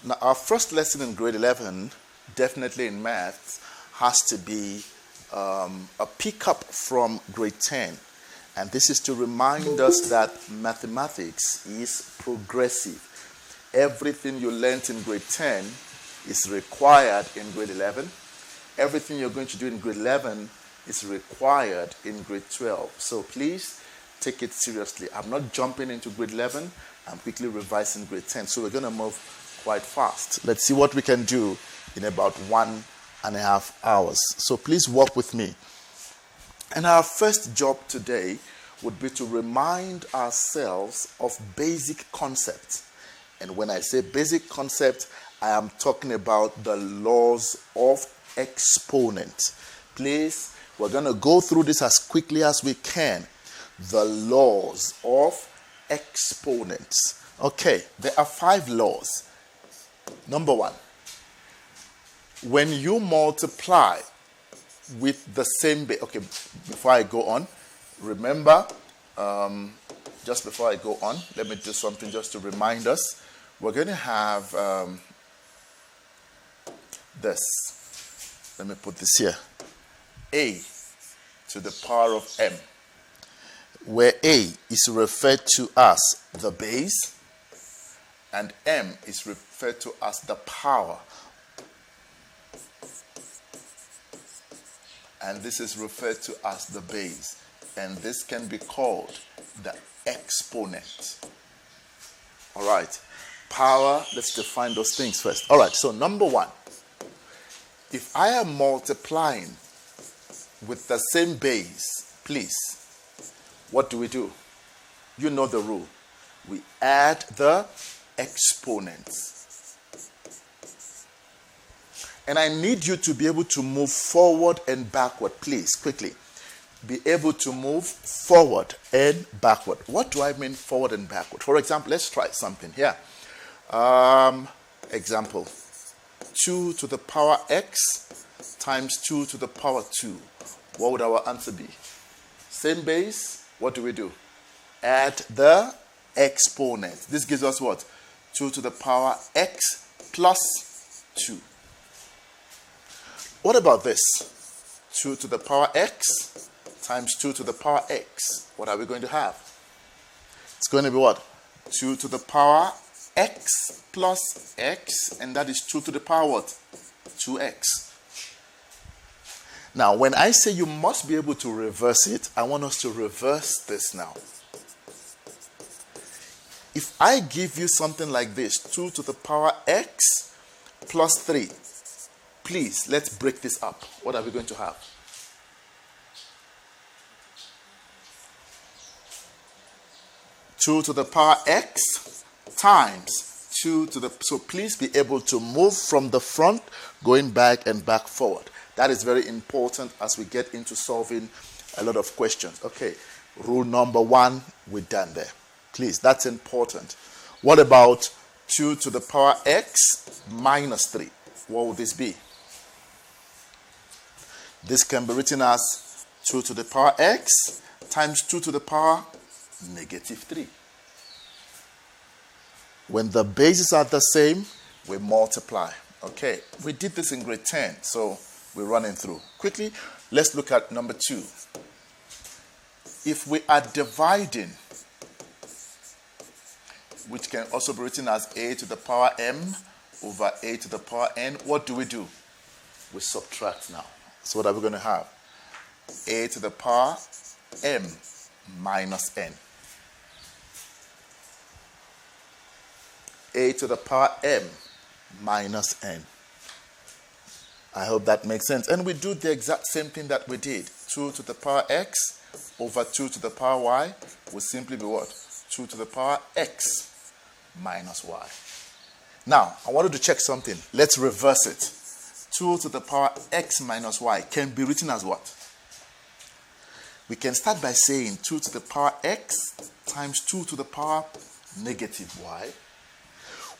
Now, our first lesson in grade 11, definitely in maths, has to be a pickup from grade 10. And this is to remind us that mathematics is progressive. Everything you learnt in grade 10 is required in grade 11. Everything you're going to do in grade 11 is required in grade 12. So please take it seriously. I'm not jumping into grade 11. I'm quickly revising grade 10. So we're going to move quite fast. Let's see what we can do in about 1.5 hours. So please walk with me. And our first job today would be to remind ourselves of basic concepts. And when I say basic concept, I am talking about the laws of exponent. Please, we're going to go through this as quickly as we can. The laws of exponents. Okay, there are 5 laws. Number 1, when you multiply with the same base. Okay, before I go on, remember, just before I go on, let me do something just to remind us. We're going to have this. Let me put this here. A to the power of m, where a is referred to as the base and m is referred to as the power. And this is referred to as the base. And this can be called the exponent. All right. Power, let's define those things first. All right, so number 1. If I am multiplying with the same base, please, what do? You know the rule. We add the exponents. And I need you to be able to move forward and backward, please, quickly. Be able to move forward and backward. What do I mean forward and backward? For example, let's try something here. Example, 2 to the power x times 2 to the power 2. What would our answer be? Same base, what do? Add the exponent. This gives us what? 2 to the power x plus 2. What about this? 2 to the power x times 2 to the power x. What are we going to have? It's going to be what? 2 to the power x plus x, and that is 2 to the power what? 2x. Now, when I say you must be able to reverse it, I want us to reverse this now. If I give you something like this, 2 to the power x plus 3, please, let's break this up. What are we going to have? Two to the power x times 2 to the... So please be able to move from the front, going back and back forward. That is very important as we get into solving a lot of questions. Okay, rule number 1, we're done there. Please, that's important. What about 2 to the power x minus 3? What would this be? This can be written as 2 to the power x times 2 to the power negative 3. When the bases are the same, we multiply. Okay, we did this in grade 10, so we're running through. Quickly, let's look at number 2. If we are dividing, which can also be written as a to the power m over a to the power n, what do? We subtract now. So what are we going to have? A to the power m minus n. A to the power m minus n. I hope that makes sense. And we do the exact same thing that we did. 2 to the power x over 2 to the power y will simply be what? 2 to the power x minus y. Now, I wanted to check something. Let's reverse it. 2 to the power x minus y can be written as what? We can start by saying 2 to the power x times 2 to the power negative y,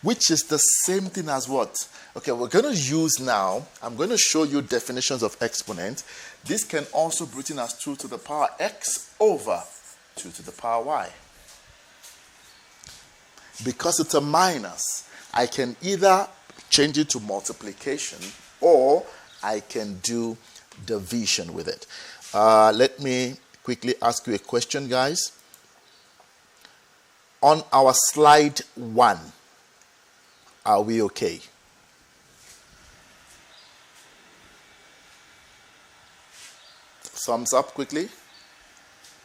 which is the same thing as what? Okay, we're going to use now, I'm going to show you definitions of exponent. This can also be written as 2 to the power x over 2 to the power y. Because it's a minus, I can either change it to multiplication or I can do division with it. Let me quickly ask you a question, guys. On our slide 1, are we okay? Thumbs up quickly.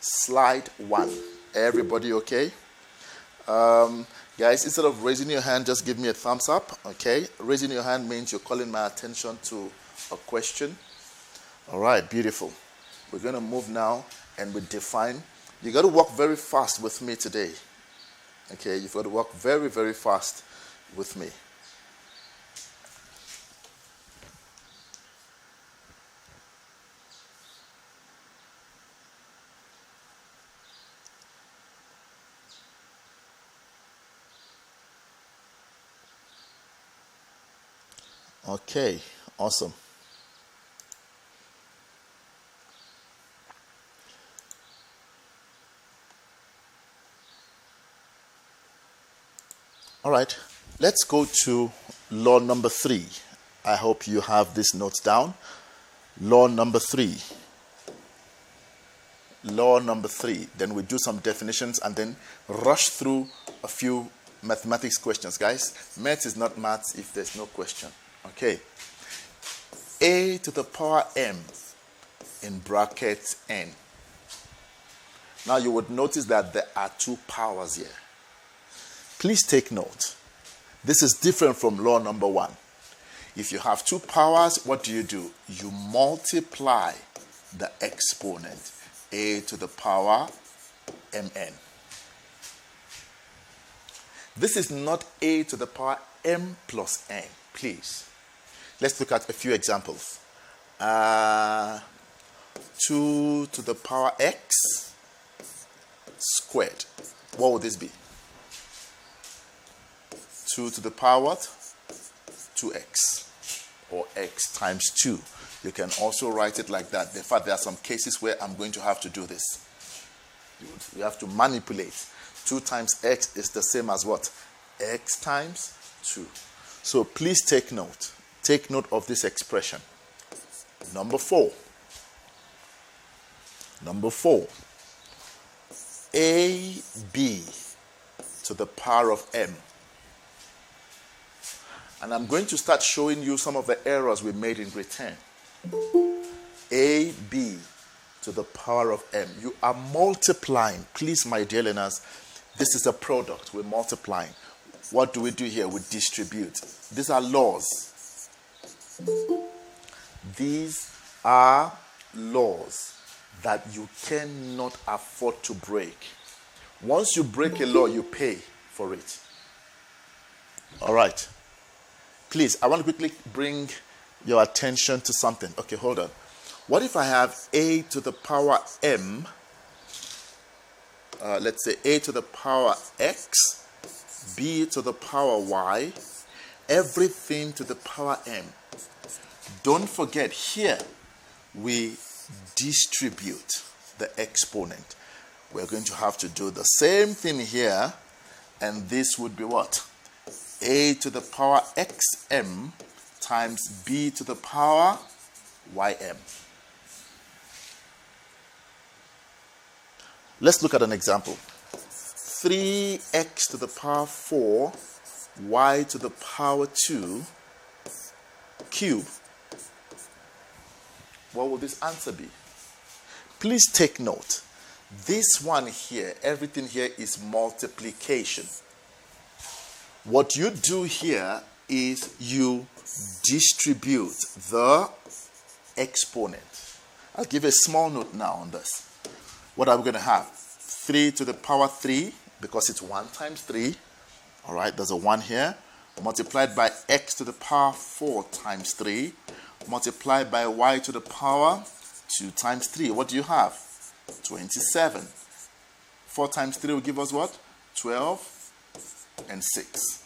Slide 1. Everybody okay? Guys, instead of raising your hand, just give me a thumbs up, okay? Raising your hand means you're calling my attention to a question. All right, beautiful. We're going to move now and we define. You got to work very fast with me today. Okay, you've got to work very, very fast with me. Okay, awesome. All right, let's go to law number 3. I hope you have these notes down. Law number 3. Law number 3. Then we do some definitions and then rush through a few mathematics questions, guys. Maths is not maths if there's no question. Okay. A to the power m in brackets n. Now you would notice that there are 2 powers here. Please take note. This is different from law number 1. If you have 2 powers, what do? You multiply the exponent, a to the power mn. This is not a to the power m plus n, please. Let's look at a few examples. 2 to the power x squared. What would this be? 2 to the power what? 2x, or x times 2. You can also write it like that. In fact, there are some cases where I'm going to have to do this. You have to manipulate. 2 times x is the same as what? X times 2. So please take note. Take note of this expression. Number 4. Number 4. AB to the power of m. And I'm going to start showing you some of the errors we made in grade 10. AB to the power of m. You are multiplying. Please, my dear learners, this is a product. We're multiplying. What do we do here? We distribute. These are laws. These are laws that you cannot afford to break. Once you break a law, you pay for it. All right. Please, I want to quickly bring your attention to something. Okay, hold on. What if I have a to the power m, let's say a to the power x, b to the power y, everything to the power m. Don't forget, here we distribute the exponent. We're going to have to do the same thing here, and this would be what? A to the power xm times b to the power ym. Let's look at an example. 3x to the power 4, y to the power 2 cube. What will this answer be? Please take note. This one here, everything here is multiplication. What you do here is you distribute the exponent. I'll give a small note now on this. What are we going to have? 3 to the power 3, because it's 1 times 3. All right, there's a 1 here. Multiplied by x to the power 4 times 3. Multiplied by y to the power 2 times 3. What do you have? 27. 4 times 3 will give us what? 12 and 6.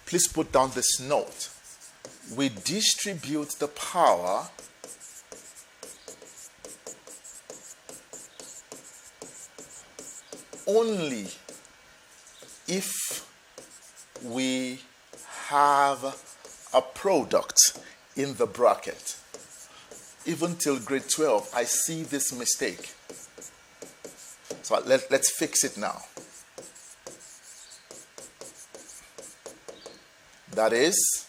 Please put down this note. We distribute the power only if we have a product in the bracket. Even till grade 12, I see this mistake. So let's fix it now. That is,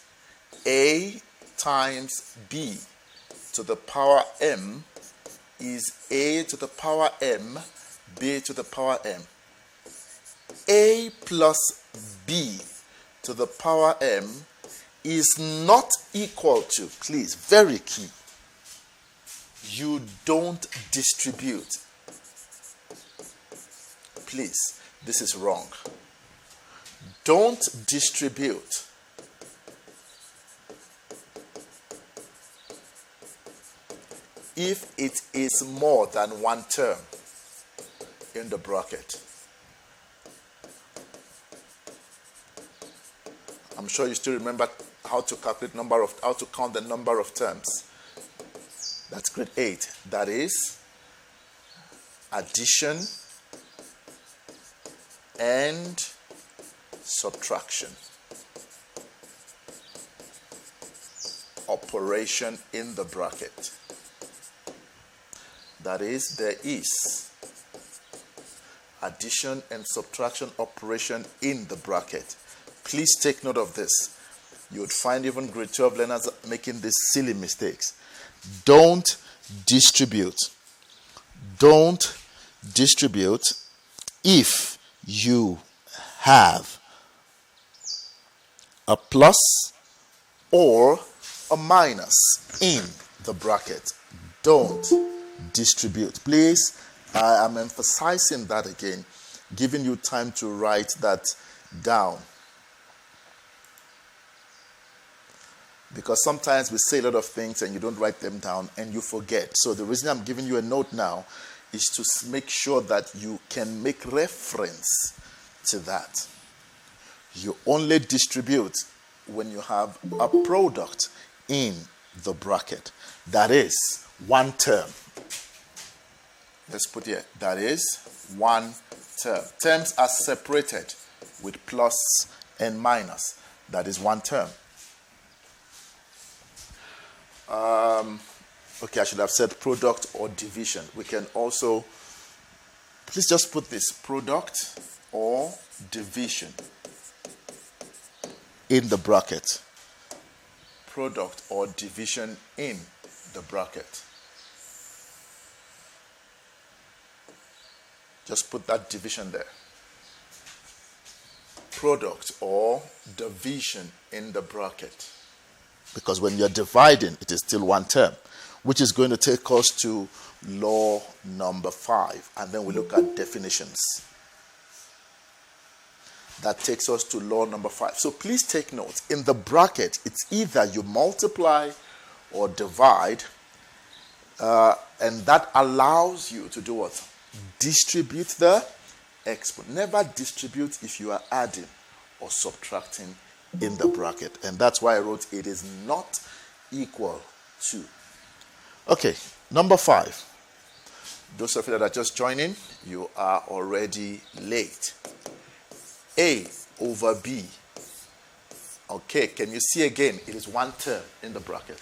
A times B to the power m is A to the power m, B to the power m. A plus B to the power m is not equal to, please, very key, you don't distribute. Please, this is wrong. Don't distribute. If it is more than one term in the bracket. I'm sure you still remember how to calculate how to count the number of terms. That's grade 8. That is addition and subtraction. Operation in the bracket. That is, there is addition and subtraction operation in the bracket. Please take note of this. You would find even grade 12 learners making these silly mistakes. Don't distribute. Don't distribute if you have a plus or a minus in the bracket. Don't distribute. Please, I am emphasizing that again, giving you time to write that down. Because sometimes we say a lot of things and you don't write them down and you forget. So the reason I'm giving you a note now is to make sure that you can make reference to that. You only distribute when you have a product in the bracket. That is one term. Let's put here, that is one term. Terms are separated with plus and minus. That is one term. Okay, I should have said product or division. We can also, please just put this, product or division in the bracket. Product or division in the bracket. Just put that division there. Product or division in the bracket. Because when you're dividing, it is still one term, which is going to take us to law number 5. And then we look at definitions. That takes us to law number 5. So please take note. In the bracket, it's either you multiply or divide. And that allows you to do what? Distribute the exponent. Never distribute if you are adding or subtracting in the bracket. And that's why I wrote it is not equal to. Okay, number 5. Those of you that are just joining, you are already late. A over B. Okay, can you see again? It is one term in the bracket.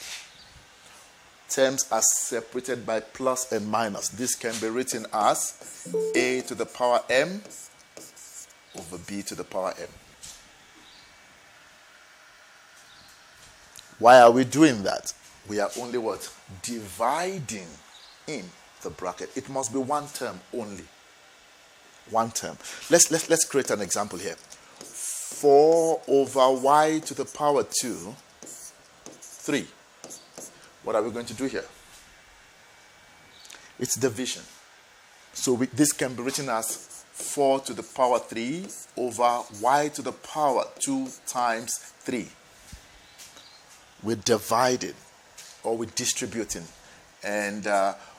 Terms are separated by plus and minus. This can be written as A to the power m over B to the power m. Why are we doing that? We are only what? Dividing in the bracket. It must be one term only. One term. Let's create an example here. 4 over y to the power 2, 3. What are we going to do here? It's division. So this can be written as 4 to the power 3 over y to the power 2 times 3. We're dividing or we're distributing. And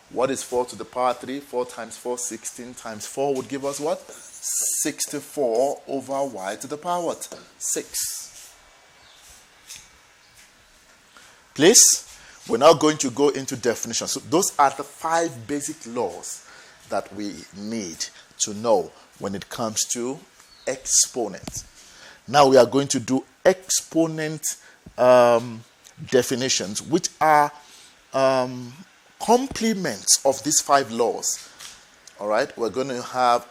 what is 4 to the power 3? 4 times 4, 16 times 4 would give us what? 64 over y to the power what? 6. Please? We're now going to go into definition. So those are the 5 basic laws that we need to know when it comes to exponents. Now we are going to do exponent definitions, which are complements of these 5 laws. All right, we're going to have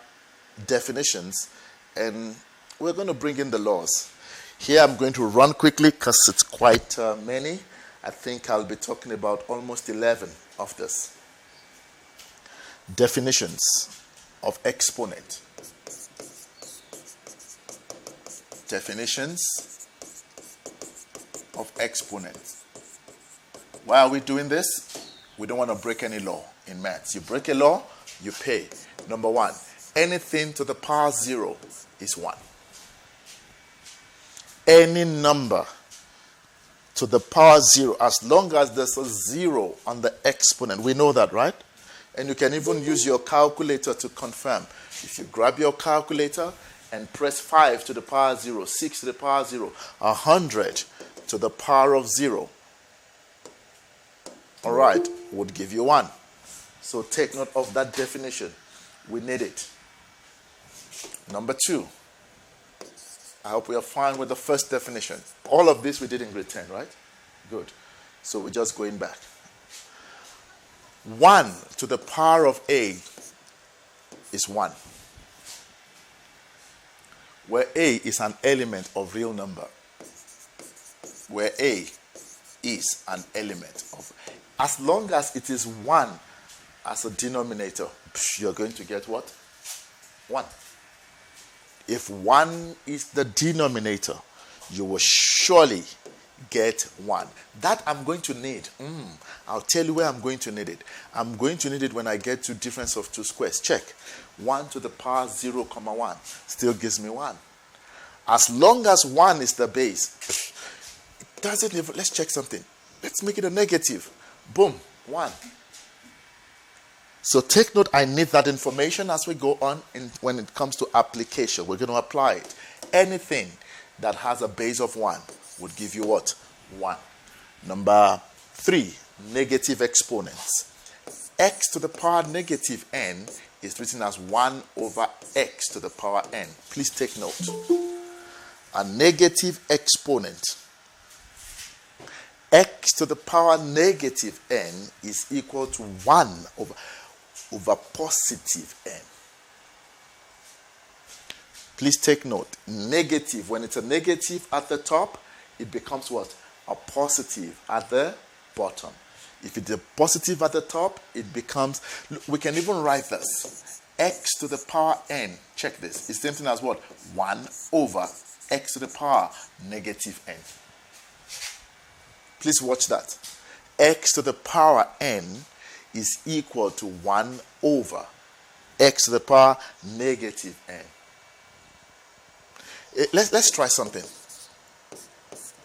definitions and we're going to bring in the laws. Here I'm going to run quickly because it's quite many. I think I'll be talking about almost 11 of this. Definitions of exponent. Definitions of exponent. Why are we doing this? We don't want to break any law in maths. You break a law, you pay. Number 1, anything to the power 0 is 1. Any number to the power 0, as long as there's a 0 on the exponent. We know that, right? And you can even use your calculator to confirm. If you grab your calculator and press 5 to the power 0, 6 to the power 0, 100 to the power of 0, all right, would give you 1. So take note of that definition. We need it. Number 2. I hope we are fine with the first definition. All of this we did in grade 10, right? Good. So we're just going back. 1 to the power of a is 1. Where a is an element of real number. Where a is an element of... As long as it is 1 as a denominator, you're going to get what? 1. If 1 is the denominator, you will surely get 1. That I'm going to need. I'll tell you where I'm going to need it. I'm going to need it when I get to difference of 2 squares. Check. 1 to the power 0, 1 still gives me 1. As long as 1 is the base, it doesn't even... Let's check something. Let's make it a negative. Boom, 1. So take note, I need that information as we go on when it comes to application. We're going to apply it. Anything that has a base of 1 would give you what? 1. Number 3, negative exponents. X to the power negative n is written as 1 over x to the power n. Please take note. A negative exponent, x to the power negative n, is equal to 1 over positive n. Please take note. Negative, when it's a negative at the top, it becomes what? A positive at the bottom. If it's a positive at the top, it becomes... We can even write this. X to the power n, check this, is the same thing as what? 1 over x to the power negative n. Please watch that. X to the power n is equal to 1 over x to the power negative n. Let's try something.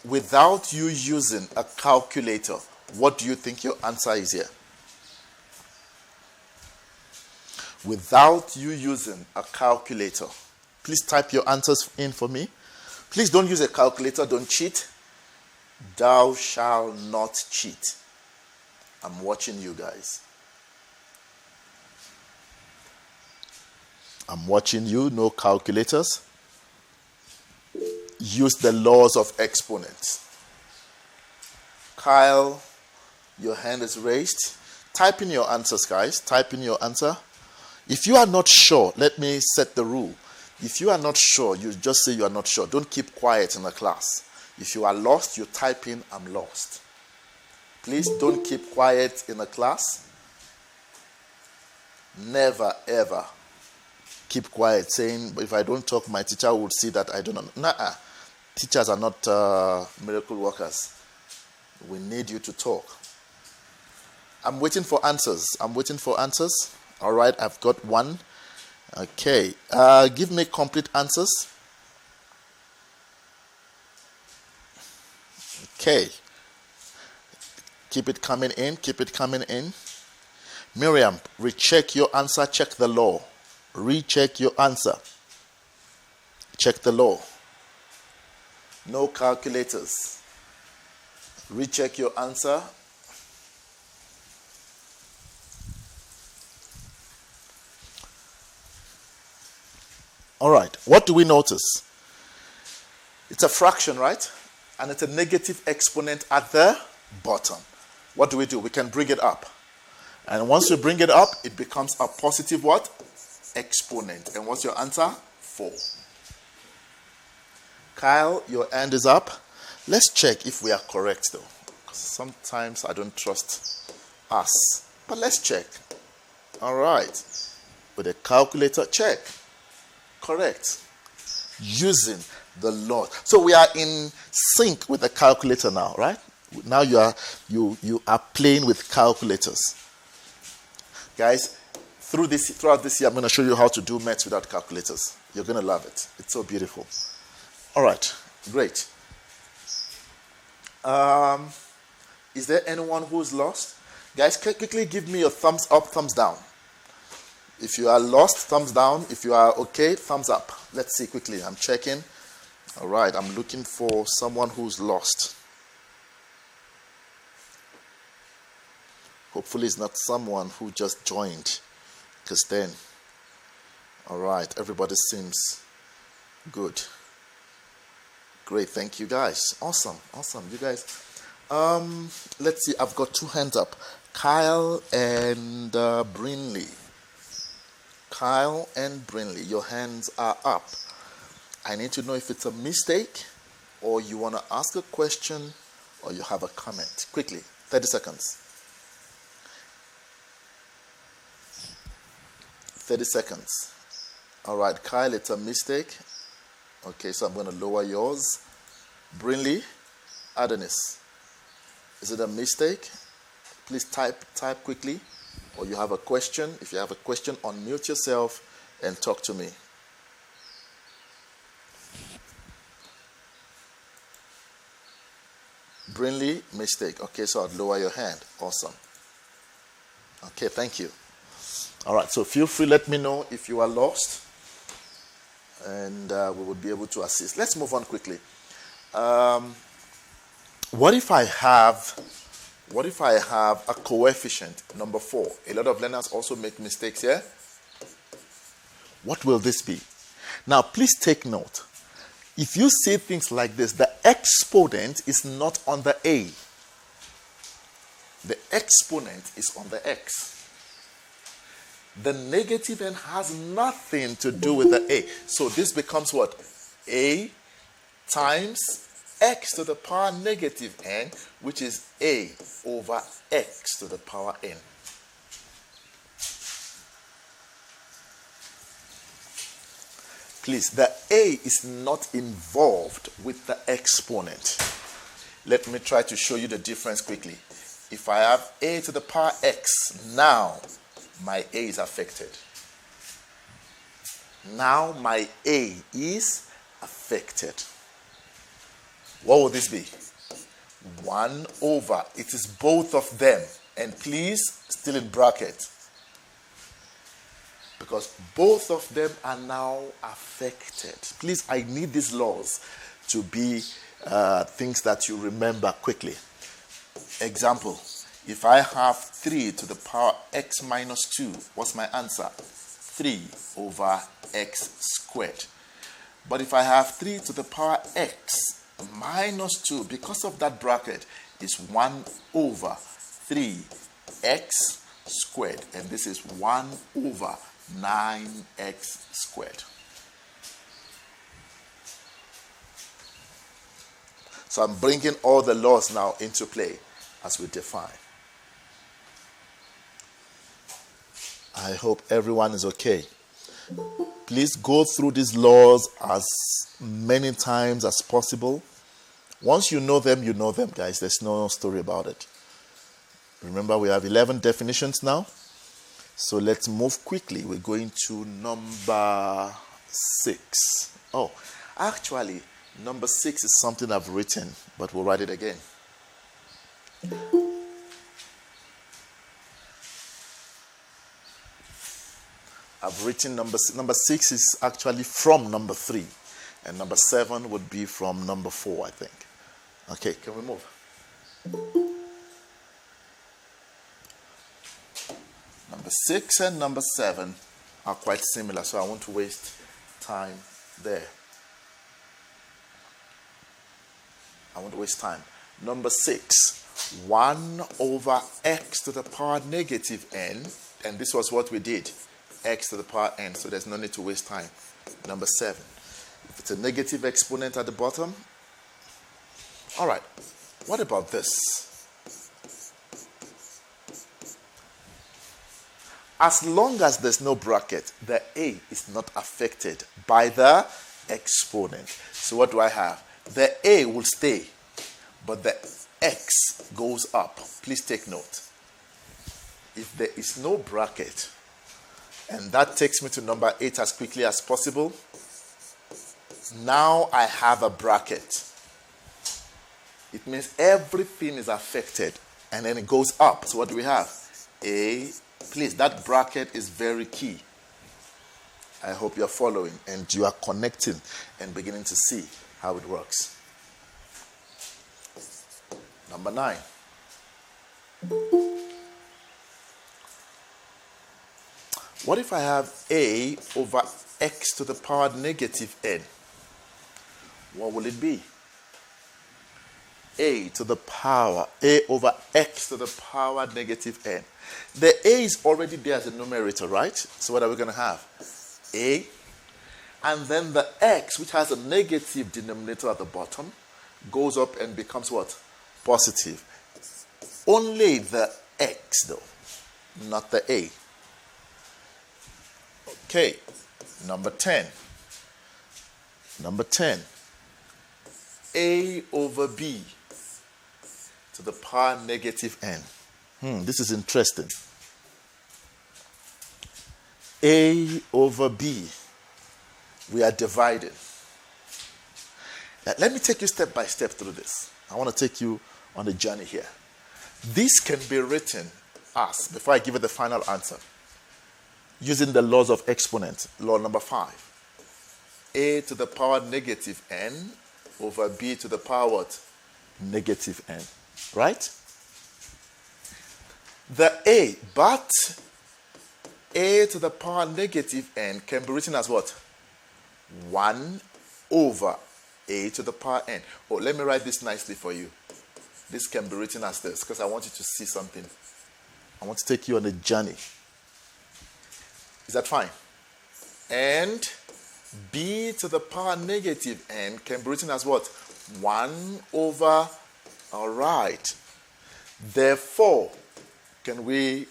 Without you using a calculator, what do you think your answer is here? Without you using a calculator, please type your answers in for me. Please don't use a calculator, don't cheat. Thou shalt not cheat. I'm watching you guys. I'm watching you, no calculators. Use the laws of exponents. Kyle, your hand is raised. Type in your answers, guys. Type in your answer. If you are not sure, let me set the rule. If you are not sure, you just say you are not sure. Don't keep quiet in the class. If you are lost, you type in, I'm lost. Please don't keep quiet in the class. Never, ever keep quiet saying, if I don't talk, my teacher would see that I don't know. Nuh-uh. Teachers are not miracle workers. We need you to talk. I'm waiting for answers. All right, I've got one. Okay. Give me complete answers. Okay. Keep it coming in. Miriam, recheck your answer. Check the law. Recheck your answer. Check the law. No calculators. Recheck your answer. All right, what do we notice? It's a fraction, right? And it's a negative exponent at the bottom. What do? We can bring it up. And once you bring it up, it becomes a positive what? Exponent. And what's your answer? 4. Kyle, your hand is up. Let's check if we are correct though. Sometimes I don't trust us. But let's check. All right. With a calculator, check. Correct. Using the law. So we are in sync with the calculator now, right? Now you are playing with calculators. Guys, throughout this year, I'm going to show you how to do maths without calculators. You're going to love it. It's so beautiful. All right, great. Is there anyone who's lost? Guys, quickly give me a thumbs up, thumbs down. If you are lost, thumbs down. If you are okay, thumbs up. Let's see quickly. I'm checking. All right, I'm looking for someone who's lost. Hopefully it's not someone who just joined, because then, all right, everybody seems good. Great, thank you guys. Awesome. You guys. Let's see, I've got 2 hands up. Kyle and Brinley. Kyle and Brinley, your hands are up. I need to know if it's a mistake, or you want to ask a question, or you have a comment. Quickly, 30 seconds. 30 seconds. All right, Kyle, it's a mistake. Okay, so I'm going to lower yours. Brinley, Adonis, is it a mistake? Please type quickly. Or you have a question. If you have a question, unmute yourself and talk to me. Brinley, mistake. Okay, so I'll lower your hand. Awesome. Okay, thank you. All right, so feel free, let me know if you are lost, and we will be able to assist. Let's move on quickly. What if I have a coefficient, number 4? A lot of learners also make mistakes here. What will this be? Now, please take note. If you see things like this, the exponent is not on the A. The exponent is on the X. The negative n has nothing to do with the A. So this becomes what? A times x to the power negative n, which is A over x to the power n. Please, the A is not involved with the exponent. Let me try to show you the difference quickly. If I have A to the power x, now my A is affected. Now my A is affected. What will this be? 1 over. It is both of them. And please, still in bracket. Because both of them are now affected. Please, I need these laws to be things that you remember quickly. Example. If I have 3 to the power x minus 2, what's my answer? 3 over x squared. But if I have 3 to the power x minus 2, because of that bracket, is 1 over 3x squared. And this is 1 over 9x squared. So I'm bringing all the laws now into play as we define. I hope everyone is okay. Please go through these laws as many times as possible. Once you know them, guys. There's no story about it. Remember, we have 11 definitions now. So let's move quickly. We're going to number 6. Oh, actually, number 6 is something I've written, but we'll write it again. I've written number 6 is actually from number 3, and number 7 would be from number 4, I think. Okay, can we move? Number 6 and number 7 are quite similar, so I won't waste time there. I won't waste time. Number 6, 1 over x to the power negative n, and this was what we did, x to the power n, so there's no need to waste time. Number 7, if it's a negative exponent at the bottom. All right, what about this? As long as there's no bracket, the a is not affected by the exponent. So what do I have? The a will stay, but the x goes up. Please take note. If there is no bracket, and that takes me to number 8 as quickly as possible, now I have a bracket. It means everything is affected, and then it goes up. So what do we have? A. Please, that bracket is very key. I hope you're following and you are connecting and beginning to see how it works. Number 9. What if I have a over x to the power negative n? What will it be? A over x to the power negative n. The a is already there as a numerator, right? So what are we going to have? A, and then the x, which has a negative denominator at the bottom, goes up and becomes what? Positive. Only the x, though, not the a. Okay, number 10. Number 10. A over b to the power negative n. This is interesting. A over b. We are divided. Now, let me take you step by step through this. I want to take you on a journey here. This can be written as, before I give you the final answer, using the laws of exponent. Law number 5. A to the power negative n over b to the power what? Negative n. Right? The a, but a to the power negative n can be written as what? 1 over a to the power n. Oh, let me write this nicely for you. This can be written as this because I want you to see something. I want to take you on a journey. Is that fine? And b to the power negative n can be written as what? 1 over, all right. Therefore, can we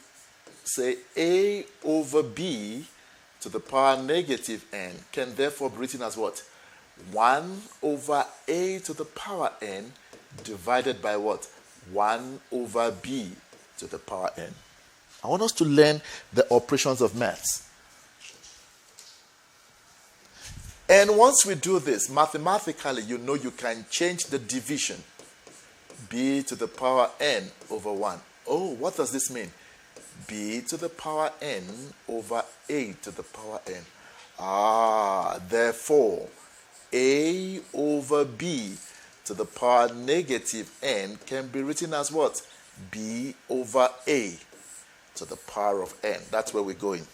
say a over b to the power negative n can therefore be written as what? 1 over a to the power n divided by what? 1 over b to the power n. I want us to learn the operations of maths. And once we do this, mathematically, you know you can change the division. B to the power n over 1. Oh, what does this mean? B to the power n over a to the power n. Therefore, a over b to the power negative n can be written as what? B over a to the power of n. That's where we're going.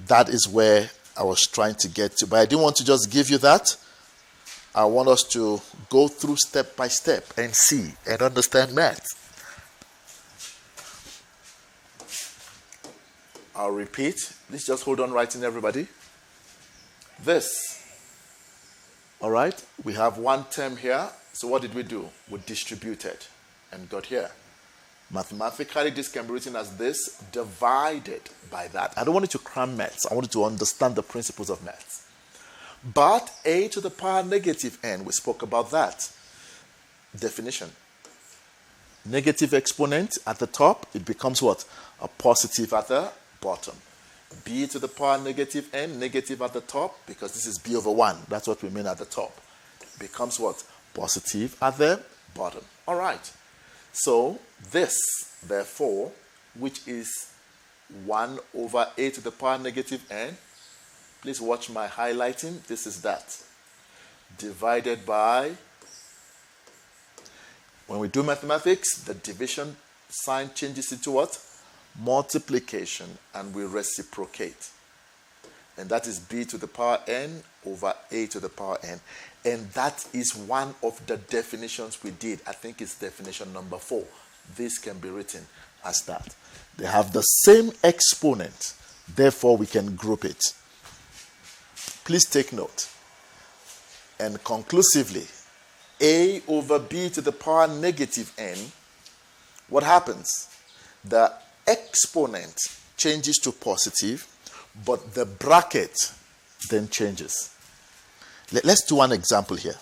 That is where I was trying to get to. But I didn't want to just give you that. I want us to go through step by step and see and understand math. I'll repeat. Please just hold on writing, everybody. This. All right. We have one term here. So what did we do? We distributed and got here. Mathematically, this can be written as this divided by that. I don't want you to cram maths. I want you to understand the principles of maths. But a to the power negative n, we spoke about that. Definition. Negative exponent at the top, it becomes what? A positive at the bottom. B to the power negative n, negative at the top, because this is b over 1. That's what we mean at the top. It becomes what? Positive at the bottom. All right. So this, therefore, which is 1 over a to the power negative n, please watch my highlighting. This is that. Divided by, when we do mathematics, the division sign changes into what? Multiplication, and we reciprocate. And that is b to the power n over a to the power n. And that is one of the definitions we did. I think it's definition number 4. This can be written as that. They have the same exponent. Therefore, we can group it. Please take note. And conclusively, a over b to the power negative n, what happens? The exponent changes to positive, but the bracket then changes. Let's do one example here.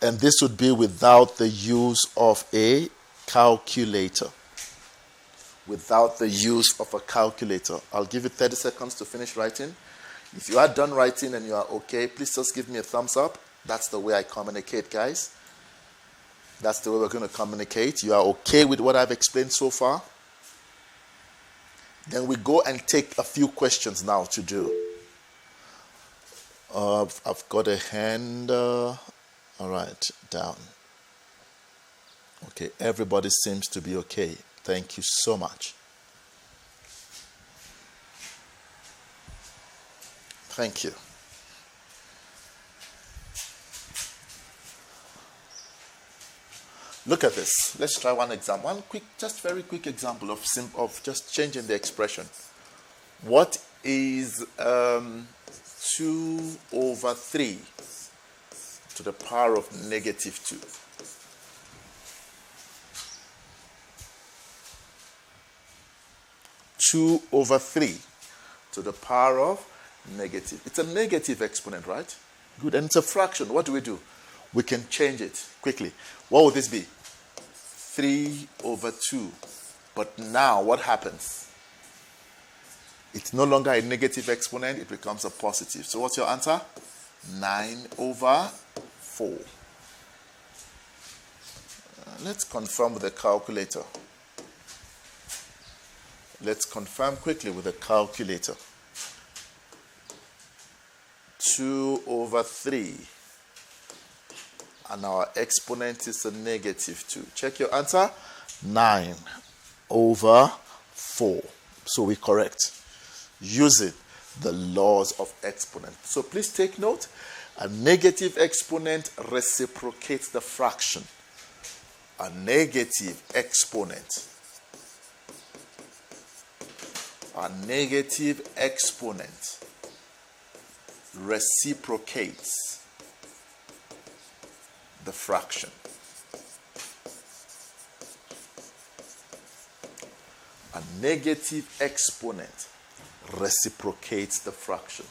And this would be without the use of a calculator. Without the use of a calculator. I'll give you 30 seconds to finish writing. If you are done writing and you are okay, please just give me a thumbs up. That's the way I communicate, guys. That's the way we're going to communicate. You are okay with what I've explained so far? Then we go and take a few questions now to do. I've got a hand. All right, down. Okay, everybody seems to be okay. Thank you so much. Thank you. Look at this. Let's try one example. One quick, just very quick example of just changing the expression. What is 2 over 3 to the power of negative 2? Two over 3 to the power of negative. It's a negative exponent, right? Good. And it's a fraction. What do? We can change it quickly. What would this be? 3 over 2. But now what happens? It's no longer a negative exponent. It becomes a positive. So what's your answer? 9 over 4. Let's confirm with a calculator. Let's confirm quickly with a calculator. 2 over 3. And our exponent is a negative 2. Check your answer. 9 over 4. So we correct. Using the laws of exponent. So please take note. A negative exponent reciprocates the fraction. A negative exponent. A negative exponent reciprocates the fraction. A negative exponent reciprocates the fraction.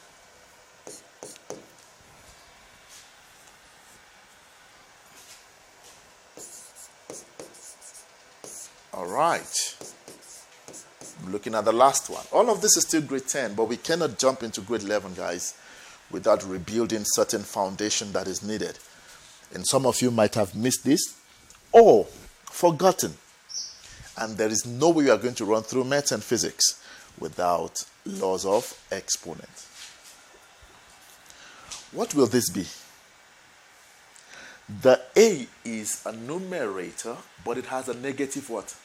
All right. I'm looking at the last one. All of this is still grade 10, but we cannot jump into grade 11, guys, without rebuilding certain foundation that is needed. And some of you might have missed this or forgotten. And there is no way you are going to run through maths and physics without laws of exponent. What will this be? The a is a numerator, but it has a negative what?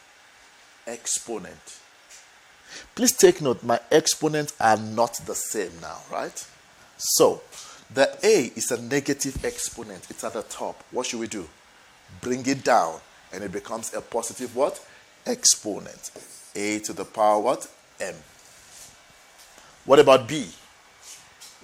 Exponent. Please take note, my exponents are not the same now, right? So, the a is a negative exponent. It's at the top. What should we do? Bring it down, and it becomes a positive what? Exponent. A to the power what? M. What about b?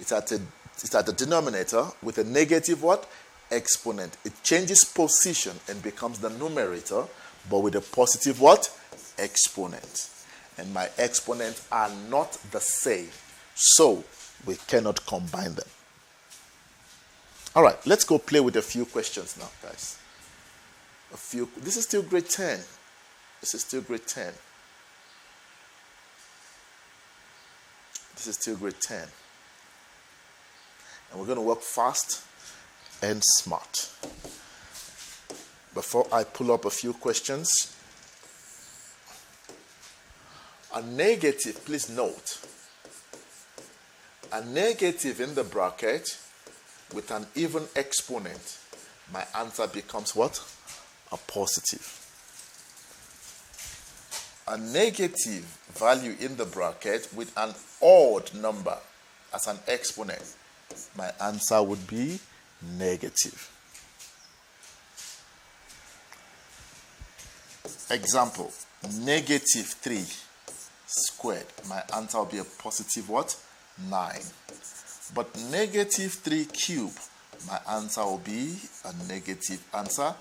It's at the denominator with a negative what? Exponent. It changes position and becomes the numerator, but with a positive what? Exponent. And my exponents are not the same, so we cannot combine them. All right, let's go play with a few questions now, guys. This is still grade 10. This is still grade 10. This is still grade 10. And we're going to work fast and smart. Before I pull up a few questions, a negative, please note, a negative in the bracket with an even exponent, my answer becomes what? A positive. a negative value in the bracket with an odd number as an exponent, my answer would be negative. Example, negative 3 squared. My answer will be a positive what? 9. But negative 3 cubed, my answer will be a negative answer,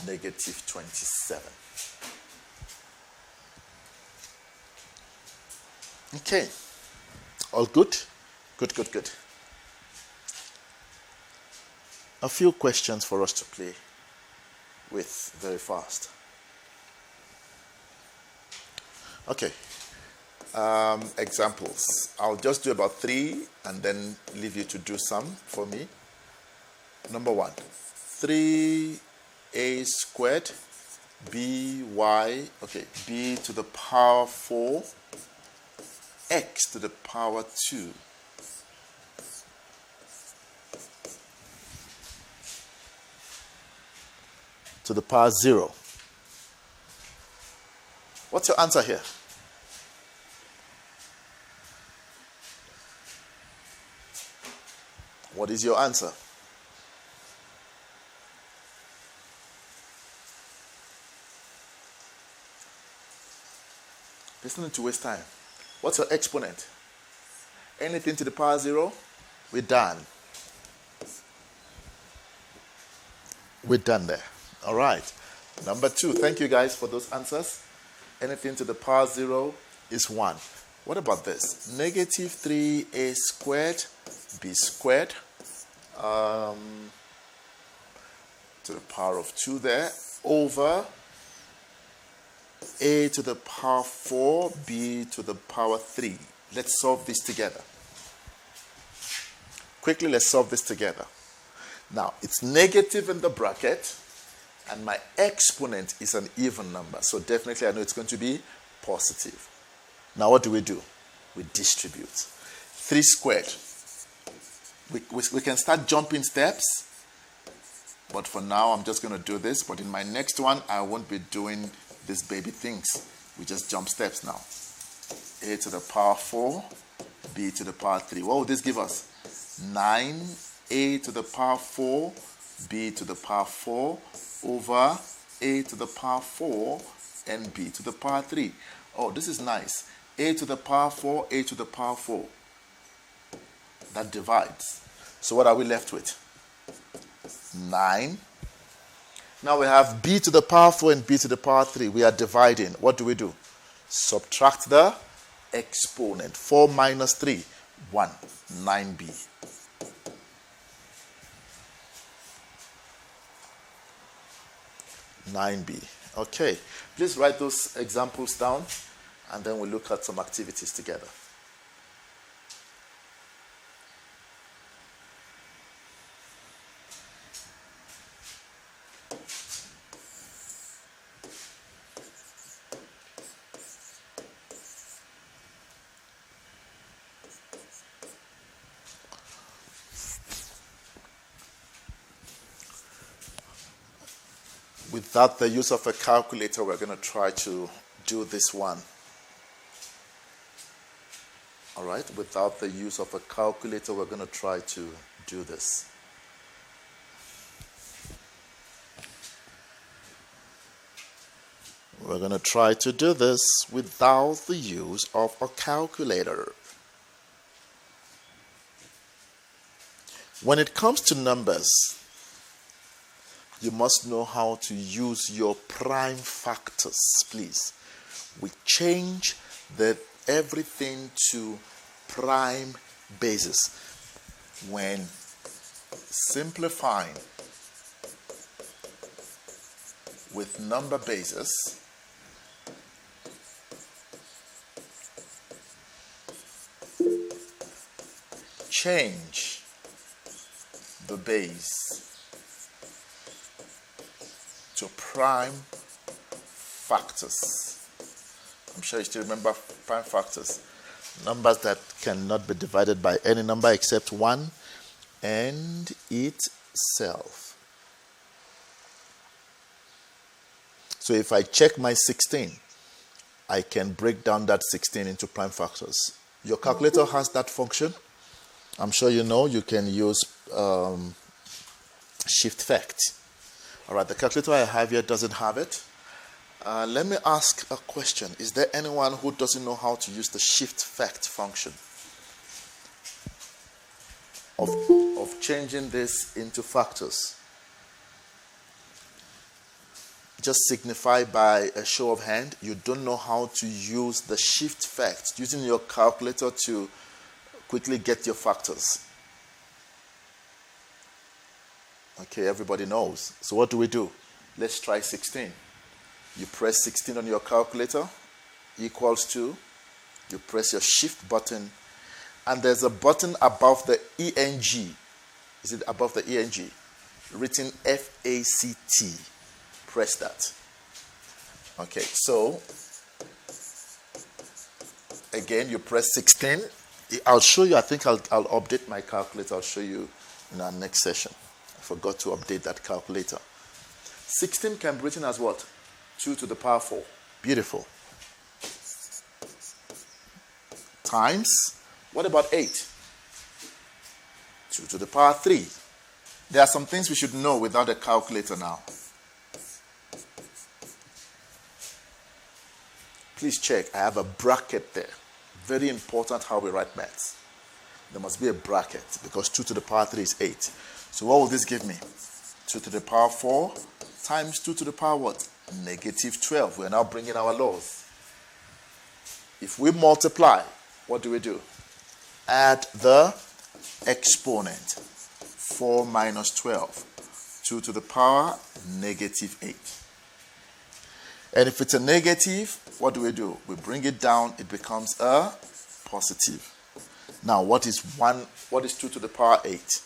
negative 27. Okay. All good? Good, good, good. A few questions for us to play with very fast. Okay. Examples. I'll just do about 3 and then leave you to do some for me. Number 1. 3a squared b to the power 4 x to the power 2 to the power 0. What's your answer here? What is your answer? There's nothing to waste time. What's your exponent? Anything to the power 0? We're done. We're done there. All right. Number 2. Thank you guys for those answers. Anything to the power 0 is 1. What about this? Negative 3a squared b squared to the power of 2 there over a to the power 4 b to the power 3. Let's solve this together. Quickly, let's solve this together. Now, it's negative in the bracket, and my exponent is an even number. So definitely I know it's going to be positive. Now what do? We distribute. 3 squared. We can start jumping steps. But for now, I'm just going to do this. But in my next one, I won't be doing these baby things. We just jump steps now. A to the power 4, b to the power 3. What would this give us? 9a to the power 4, b to the power 4 over a to the power 4 and b to the power 3. Oh, this is nice. A to the power 4, a to the power 4. That divides. So what are we left with? 9. Now we have b to the power 4 and b to the power 3. We are dividing. What do? Subtract the exponent. 4 minus 3, 1. 9b. Okay, please write those examples down and then we'll look at some activities together. Without the use of a calculator, we're going to try to do this one. All right, without the use of a calculator, we're going to try to do this. We're going to try to do this without the use of a calculator. When it comes to numbers, you must know how to use your prime factors, please. We change everything to prime basis when simplifying with number basis. Change the base to prime factors. I'm sure you still remember prime factors. Numbers that cannot be divided by any number except 1 and itself. So if I check my 16, I can break down that 16 into prime factors. Your calculator has that function. I'm sure you know you can use shift fact. All right, the calculator I have here doesn't have it. Let me ask a question. Is there anyone who doesn't know how to use the shift fact function of changing this into factors? Just signify by a show of hand you don't know how to use the shift fact, using your calculator to quickly get your factors. Okay, everybody knows. So what do? Let's try 16. You press 16 on your calculator, equals to, you press your shift button, and there's a button above the ENG. Is it above the ENG? Written FACT. Press that. Okay, so again, you press 16. I'll show you, I think I'll update my calculator. I'll show you in our next session. I forgot to update that calculator. 16 can be written as what? 2 to the power 4. Beautiful. Times, what about 8? 2 to the power 3. There are some things we should know without a calculator now. Please check, I have a bracket there. Very important how we write maths. There must be a bracket because 2 to the power 3 is 8. So what will this give me? 2 to the power 4 times 2 to the power what? Negative 12. We are now bringing our laws. If we multiply, what do? Add the exponent. 4 minus 12. 2 to the power negative 8. And if it's a negative, what do? We bring it down, it becomes a positive. Now, what is 2 to the power 8?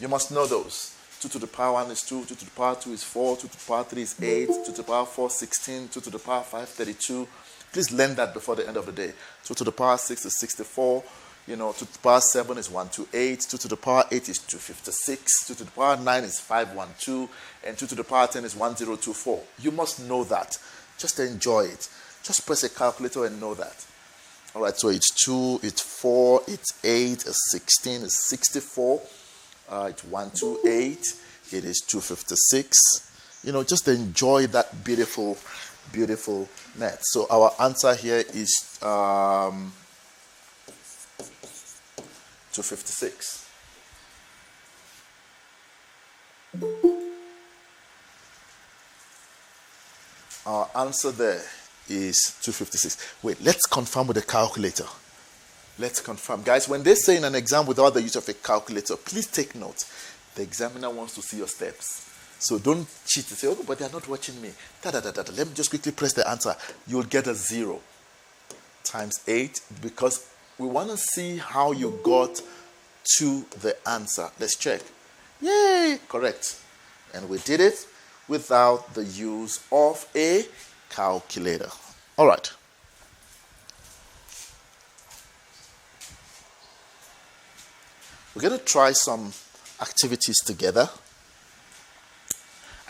You must know those. 2 to the power 1 is 2, 2 to the power 2 is 4, 2 to the power 3 is 8, 2 to the power 4 16, 2 to the power 5 32. Please learn that before the end of the day. 2 to the power 6 is 64. 2 to the power 7 is 128. 2 to the power 8 is 256. 2 to the power 9 is 512. And 2 to the power 10 is 1024. You must know that. Just enjoy it. Just press a calculator and know that. All right, so it's 2, it's 4, it's 8, it's 16, it's 64. It's 128. It is 256. Just enjoy that beautiful, beautiful math. So our answer here is 256. Our answer there is 256. Wait, let's confirm with the calculator. Let's confirm. Guys, when they say in an exam without the use of a calculator, please take note. The examiner wants to see your steps. So don't cheat and say, oh, but they're not watching me. Let me just quickly press the answer. You'll get a 0 times 8 because we want to see how you got to the answer. Let's check. Yay! Correct. And we did it without the use of a calculator. All right. We're going to try some activities together.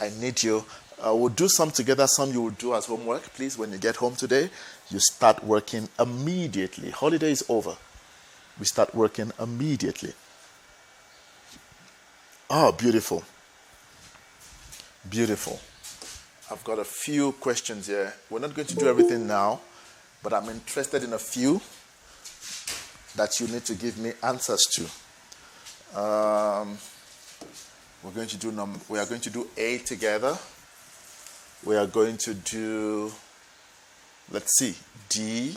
I need you. We'll do some together, some you will do as homework. Please, when you get home today, you start working immediately. Holiday is over. We start working immediately. Oh, beautiful. Beautiful. I've got a few questions here. We're not going to do everything now, but I'm interested in a few that you need to give me answers to. We are going to do A together. We are going to do, let's see, D,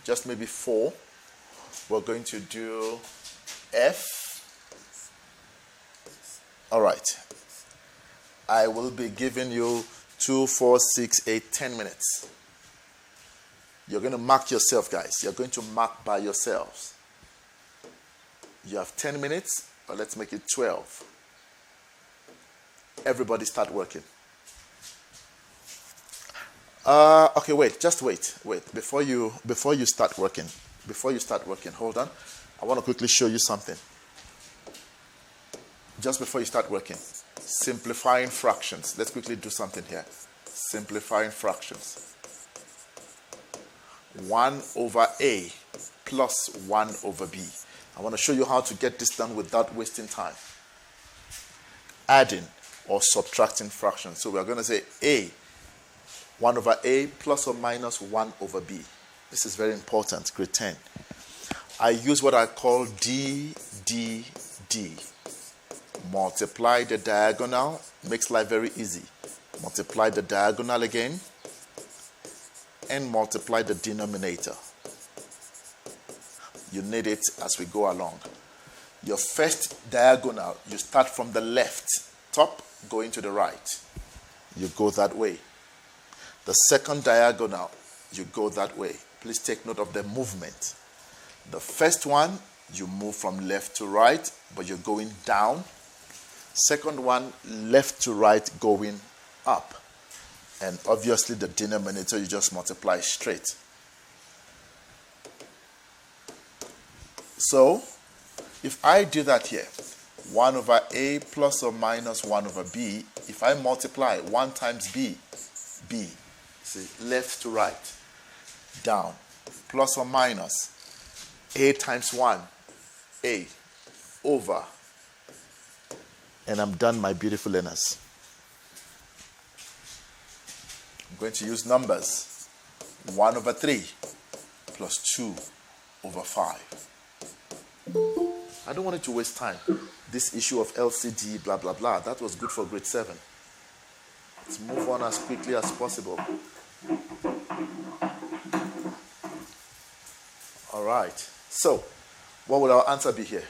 just maybe 4. We're going to do F. All right. I will be giving you 2, 4, 6, 8, 10 minutes. You're going to mark yourself, guys. You're going to mark by yourselves. You have 10 minutes, or let's make it 12. Everybody start working. Okay, wait. Before you start working, hold on. I want to quickly show you something. Just before you start working, simplifying fractions. Let's quickly do something here. simplifying fractions. 1 over A plus 1 over B. I want to show you how to get this done without wasting time. Adding or subtracting fractions. So we are going to say A, 1 over A plus or minus 1 over B. This is very important, grade 10. I use what I call D. Multiply the diagonal, makes life very easy. Multiply the diagonal again, and multiply the denominator. You need it as we go along. Your first diagonal, you start from the left, top, going to the right. You go that way. The second diagonal, you go that way. Please take note of the movement. The first one, you move from left to right, but you're going down. Second one, left to right, going up. And obviously the denominator, you just multiply straight. So, if I do that here, 1 over A plus or minus 1 over B, if I multiply 1 times B, see, left to right, down, plus or minus, A times 1, A, over, and I'm done, my beautiful learners. I'm going to use numbers. 1 over 3 plus 2 over 5. I don't want it to waste time. This issue of LCD, blah, blah, blah, that was good for grade 7. Let's move on as quickly as possible. All right. So, what will our answer be here?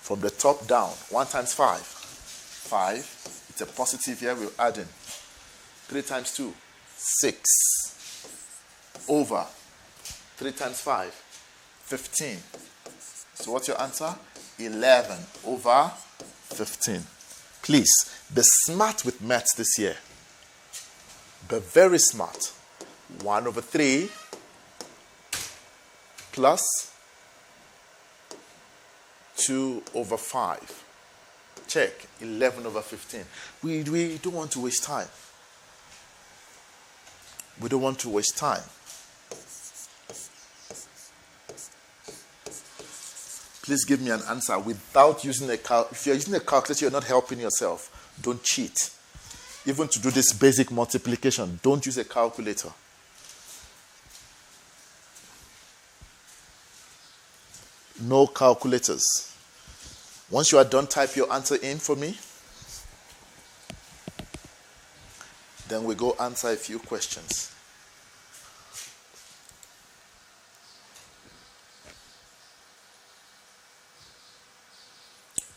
From the top down, 1 times 5. 5. It's a positive here, we'll add in. 3 times 2, 6. Over 3 times 5, 15. So what's your answer? 11 over 15. Please, be smart with maths this year. Be very smart. 1 over 3 plus 2 over 5. Check. 11 over 15. We don't want to waste time. We don't want to waste time. Please give me an answer without using a calculator. If you're using a calculator, you're not helping yourself. Don't cheat. Even to do this basic multiplication, don't use a calculator. No calculators. Once you are done, type your answer in for me. Then we go answer a few questions.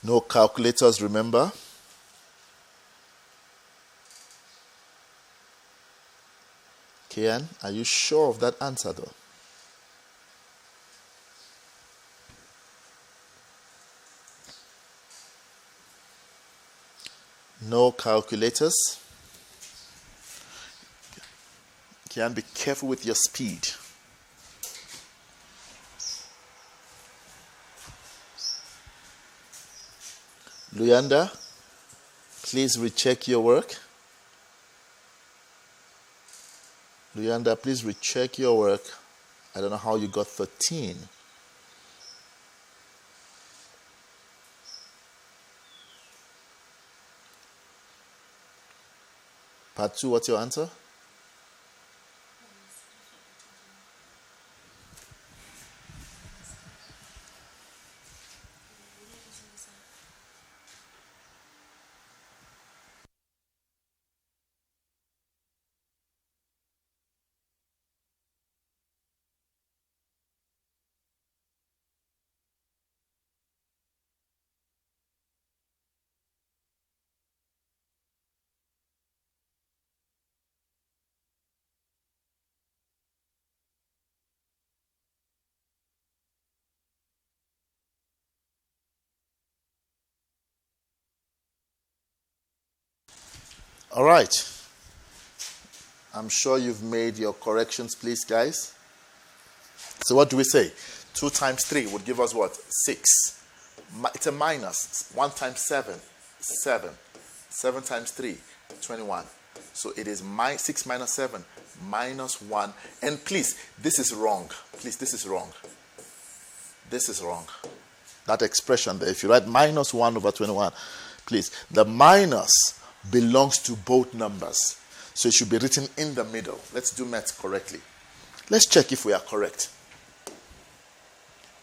No calculators, remember. Kian, are you sure of that answer though? No calculators. Kian, be careful with your speed. Luyanda, please recheck your work. Luyanda, please recheck your work. I don't know how you got 13. Part 2, what's your answer? All right. I'm sure you've made your corrections, please, guys. So what do we say? 2 times 3 would give us what? 6. It's a minus. 1 times 7, 7. 7 times 3, 21. So it is 6 minus 7 minus 1. And please, this is wrong. Please, this is wrong. This is wrong. That expression there, if you write minus 1 over 21, please, the minus belongs to both numbers. So it should be written in the middle. Let's do math correctly. Let's check if we are correct.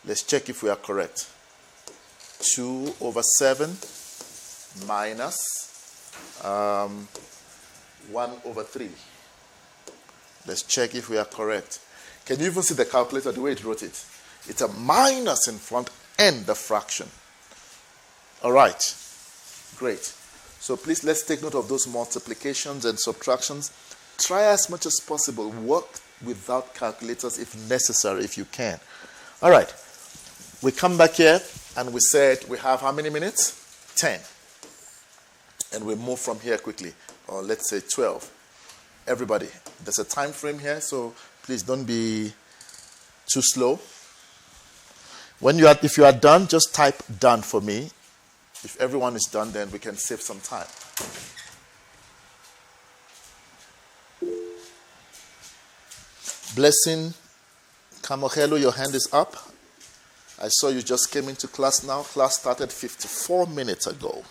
Let's check if we are correct. 2 over 7 minus 1 over 3. Let's check if we are correct. Can you even see the calculator, the way it wrote it? It's a minus in front and the fraction. All right. Great. So please, let's take note of those multiplications and subtractions. Try as much as possible. Work without calculators if necessary, if you can. All right. We come back here and we said we have how many minutes? 10. And we move from here quickly. Or let's say 12. Everybody, there's a time frame here, so please don't be too slow. If you are done, just type done for me. If everyone is done, then we can save some time. Blessing Kamohelo, your hand is up. I saw you just came into class now. Class started 54 minutes ago.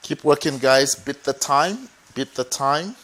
Keep working, guys. Beat the time. Beat the time.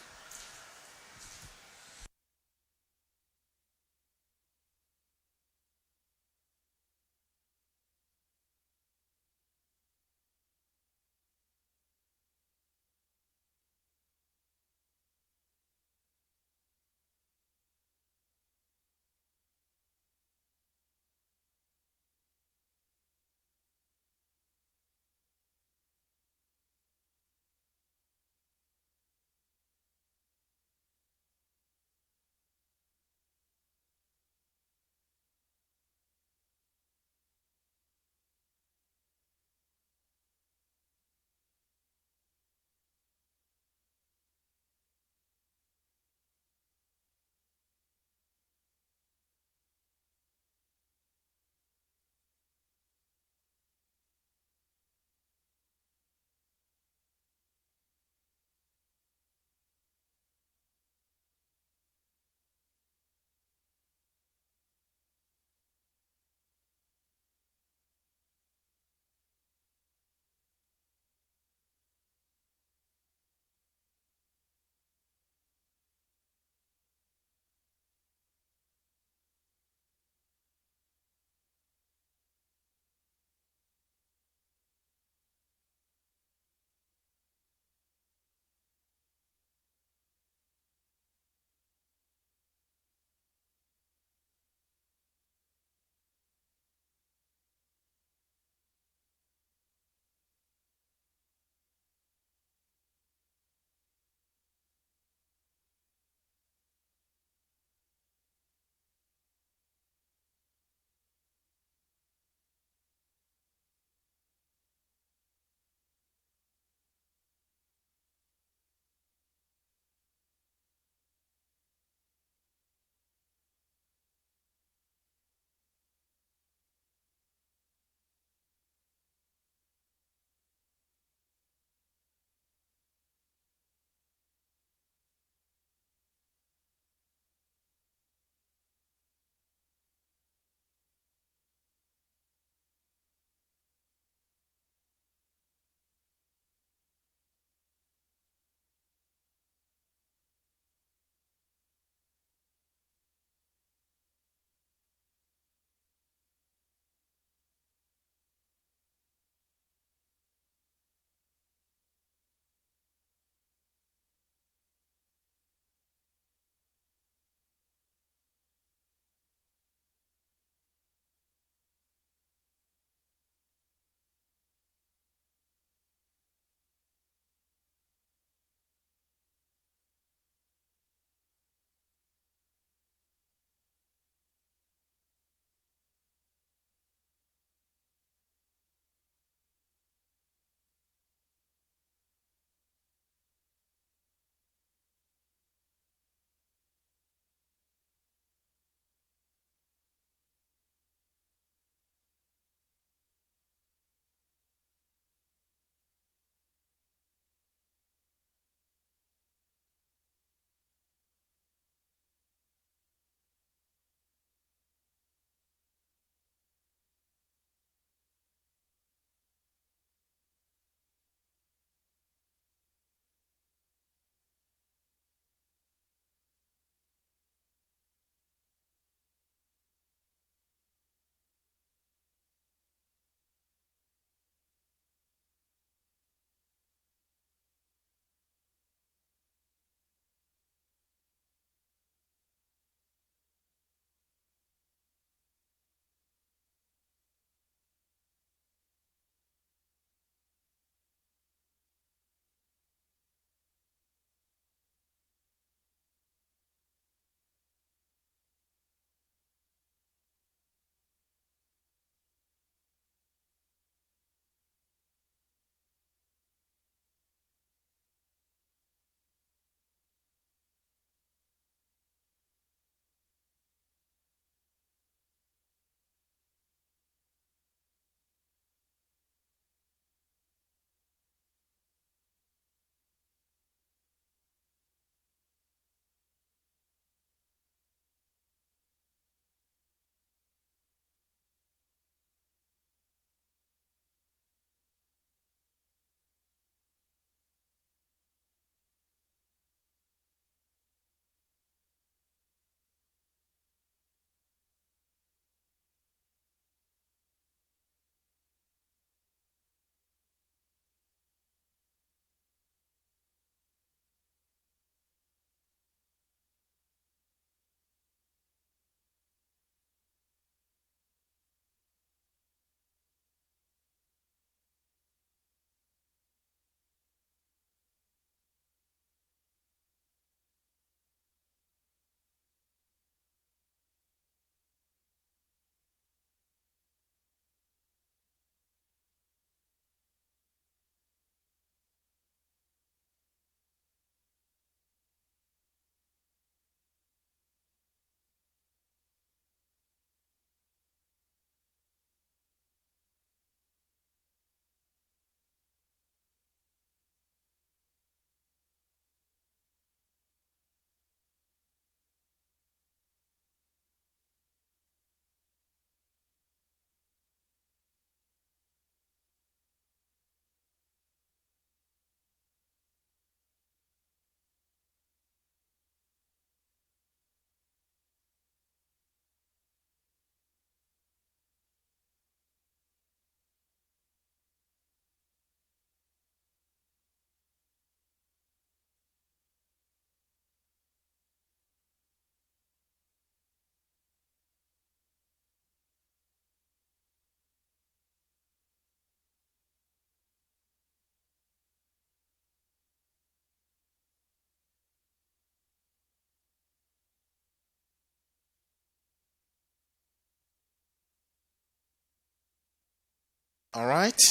All right.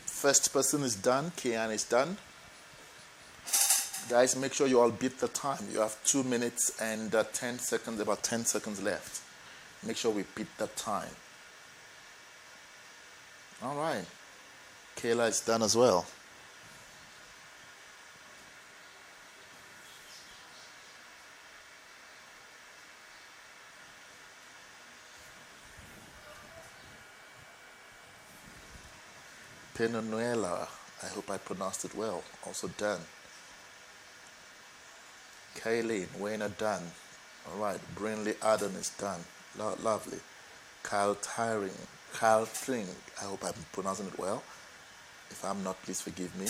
First person is done. Kian is done. Guys, make sure you all beat the time. You have 2 minutes and 10 seconds, about 10 seconds left. Make sure we beat that time. All right. Kayla is done as well. Penonuela, I hope I pronounced it well, also done. Kaylin, Wayne done. All right, Brinley Adam is done. Lovely. Kyle Tring, I hope I'm pronouncing it well. If I'm not, please forgive me.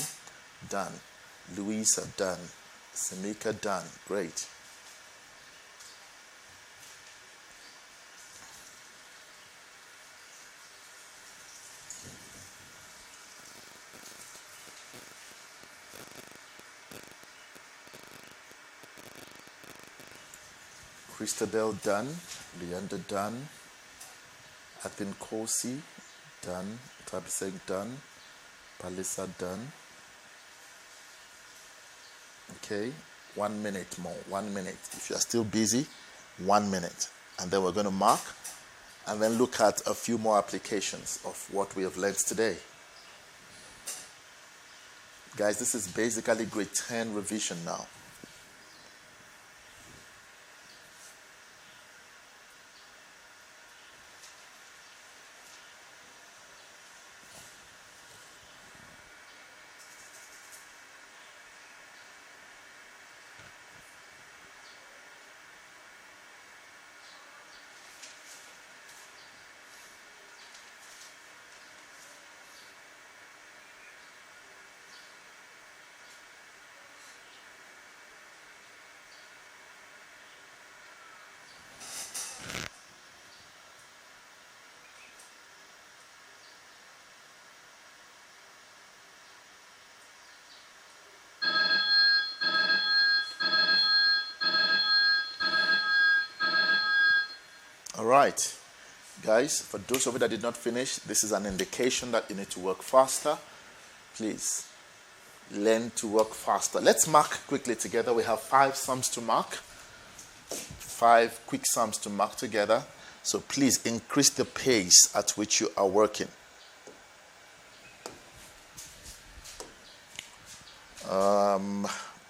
Done. Louisa, done. Samika, done. Great. Christabel, done. Leander, done. Athin Kosi, done. Tabisek, done. Palisa, done. Okay, 1 minute more, 1 minute. If you are still busy, 1 minute. And then we're going to mark and then look at a few more applications of what we have learned today. Guys, this is basically grade 10 revision now. All right, guys, for those of you that did not finish, this is an indication that you need to work faster. Please learn to work faster. Let's mark quickly together. We have 5 sums to mark, 5 quick sums to mark together. So please increase the pace at which you are working.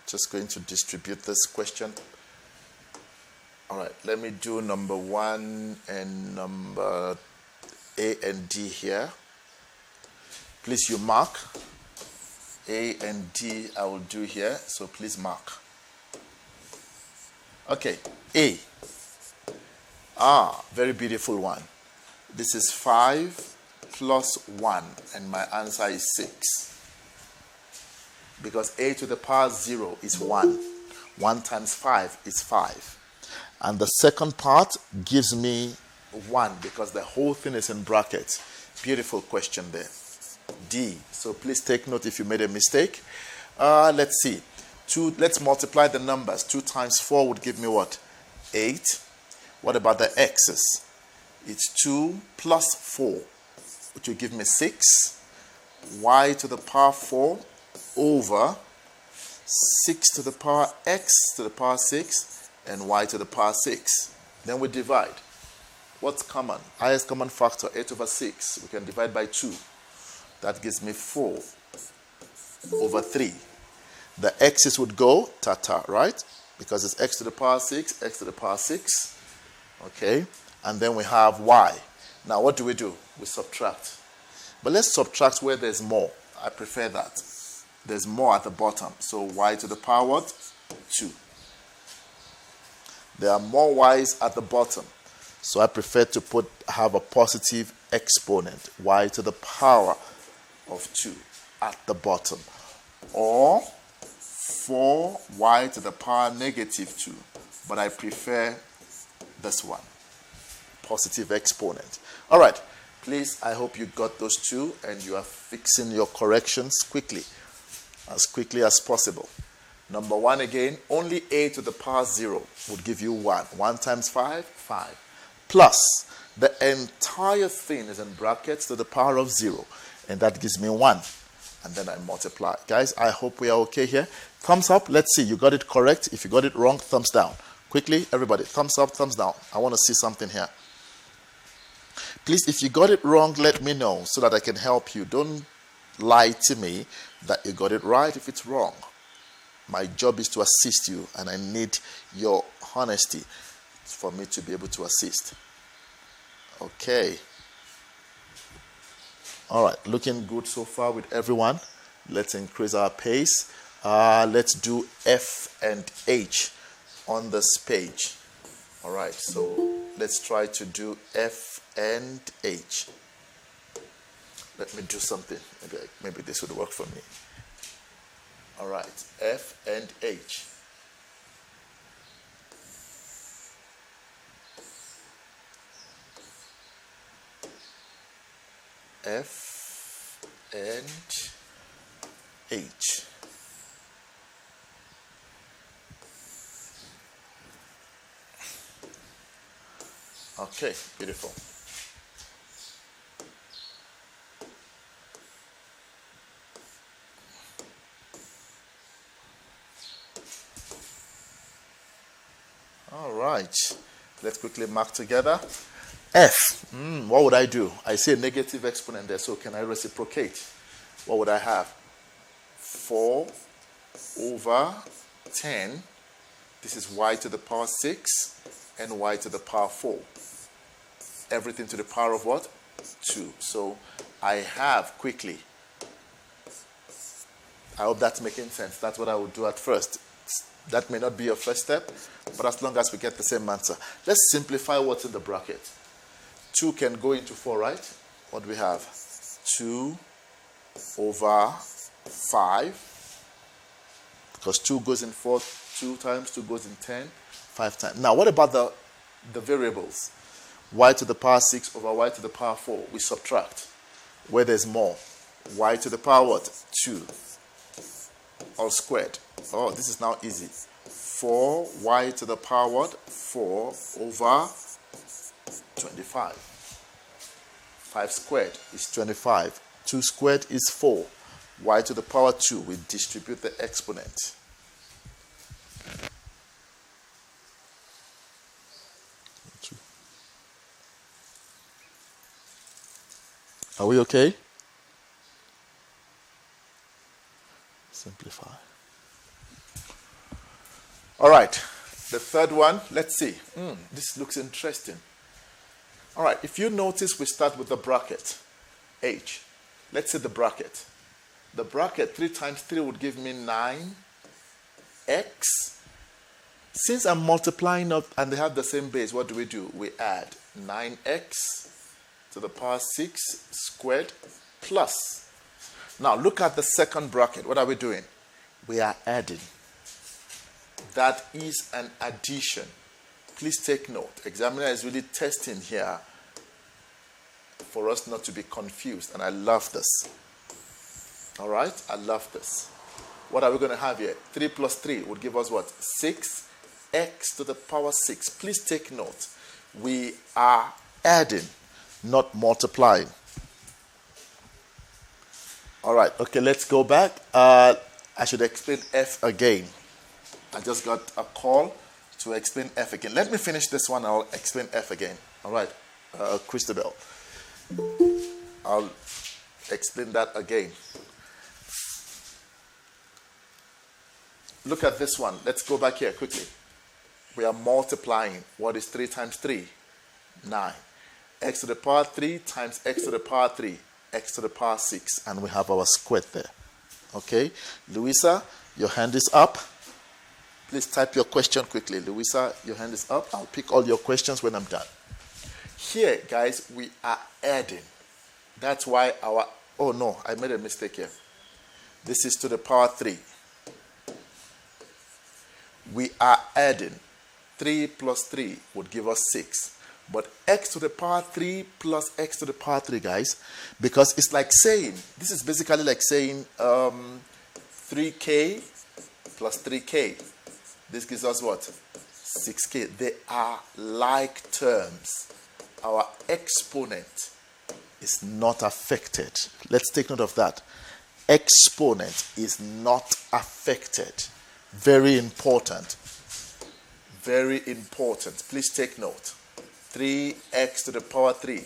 Just going to distribute this question. All right, let me do number 1 and number A and D here. Please, you mark. A and D I will do here, so please mark. Okay, A. Very beautiful one. This is 5 plus 1, and my answer is 6. Because A to the power 0 is 1. 1 times 5 is 5. And the second part gives me 1 because the whole thing is in brackets. Beautiful question there. D. So please take note if you made a mistake. Let's see. 2. Let's multiply the numbers. 2 times 4 would give me what? 8. What about the x's? It's 2 plus 4, which will give me 6. Y to the power 4 over 6 to the power x to the power 6. And y to the power 6. Then we divide. What's common? Highest common factor, 8 over 6. We can divide by 2. That gives me 4 over 3. The x's would go, right? Because it's x to the power 6, x to the power 6. Okay? And then we have y. Now what do? We subtract. But let's subtract where there's more. I prefer that. There's more at the bottom. So y to the power what? 2. There are more y's at the bottom. So I prefer to have a positive exponent, y to the power of 2 at the bottom. Or 4y to the power negative 2. But I prefer this one, positive exponent. All right, please, I hope you got those 2 and you are fixing your corrections quickly as possible. Number 1 again, only a to the power 0 would give you 1. 1 times 5, 5. Plus The entire thing is in brackets to the power of 0. And that gives me 1. And then I multiply. Guys, I hope we are okay here. Thumbs up. Let's see. You got it correct. If you got it wrong, thumbs down. Quickly, everybody. Thumbs up, thumbs down. I want to see something here. Please, if you got it wrong, let me know so that I can help you. Don't lie to me that you got it right if it's wrong. My job is to assist you, and I need your honesty for me to be able to assist. Okay. All right, looking good so far with everyone. Let's increase our pace. Let's do F and H on this page. All right, so let's try to do F and H. Let me do something. Maybe this would work for me. All right, F and H. F and H. Okay, beautiful. All right, let's quickly mark together. F, what would I do? I see a negative exponent there, so can I reciprocate? What would I have? 4 over 10. This is y to the power 6 and y to the power 4. Everything to the power of what? 2. So I have quickly. I hope that's making sense. That's what I would do at first. That may not be your first step, but as long as we get the same answer. Let's simplify what's in the bracket. 2 can go into 4, right? What do we have? 2 over 5. Because 2 goes in 4 2 times, 2 goes in 10, 5 times. Now, what about the variables? Y to the power 6 over y to the power 4. We subtract. Where there's more. Y to the power what? 2. All squared. Oh, this is now easy. 4y to the power what? 4 over 25. 5 squared is 25. 2 squared is 4. Y to the power 2. We distribute the exponent. Are we okay? Simplify. All right. The third one, let's see. This looks interesting. All right. If you notice, we start with the bracket. H. Let's say the bracket. The bracket, 3 times 3 would give me 9. X. Since I'm multiplying up and they have the same base, what do? We add 9x to the power 6 squared plus. Now look at the second bracket. What are we doing? We are adding. That is an addition. Please take note. Examiner is really testing here for us not to be confused. And I love this. All right? I love this. What are we going to have here? 3 plus 3 would give us what? 6x to the power 6. Please take note. We are adding, not multiplying. All right. Okay, let's go back. I should explain F again. I just got a call to explain F again. Let me finish this one. I'll explain F again. All right, Christabel. I'll explain that again. Look at this one. Let's go back here quickly. We are multiplying. What is 3 times 3? 9. X to the power 3 times x to the power 3. X to the power 6. And we have our squared there. Okay. Louisa, your hand is up. Please type your question quickly. Louisa, your hand is up. I'll pick all your questions when I'm done. Here, guys, we are adding. That's why our... Oh, no. I made a mistake here. This is to the power 3. We are adding. 3 plus 3 would give us 6. But x to the power 3 plus x to the power 3, guys, because it's like saying, this is basically like saying 3k plus 3k. This gives us what? 6k. They are like terms. our exponent is not affected. Let's take note of that. Exponent is not affected. Very important. Very important. Please take note. 3x to the power 3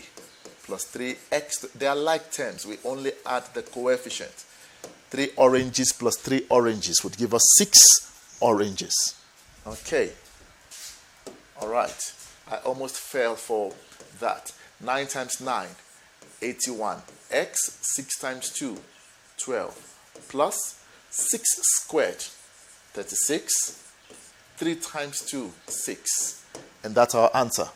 plus 3x. They are like terms. We only add the coefficient. 3 oranges plus 3 oranges would give us 6 oranges. Okay. All right. I almost fell for that. 9 times 9, 81. X, 6 times 2, 12. Plus 6 squared, 36. 3 times 2, 6. And that's our answer.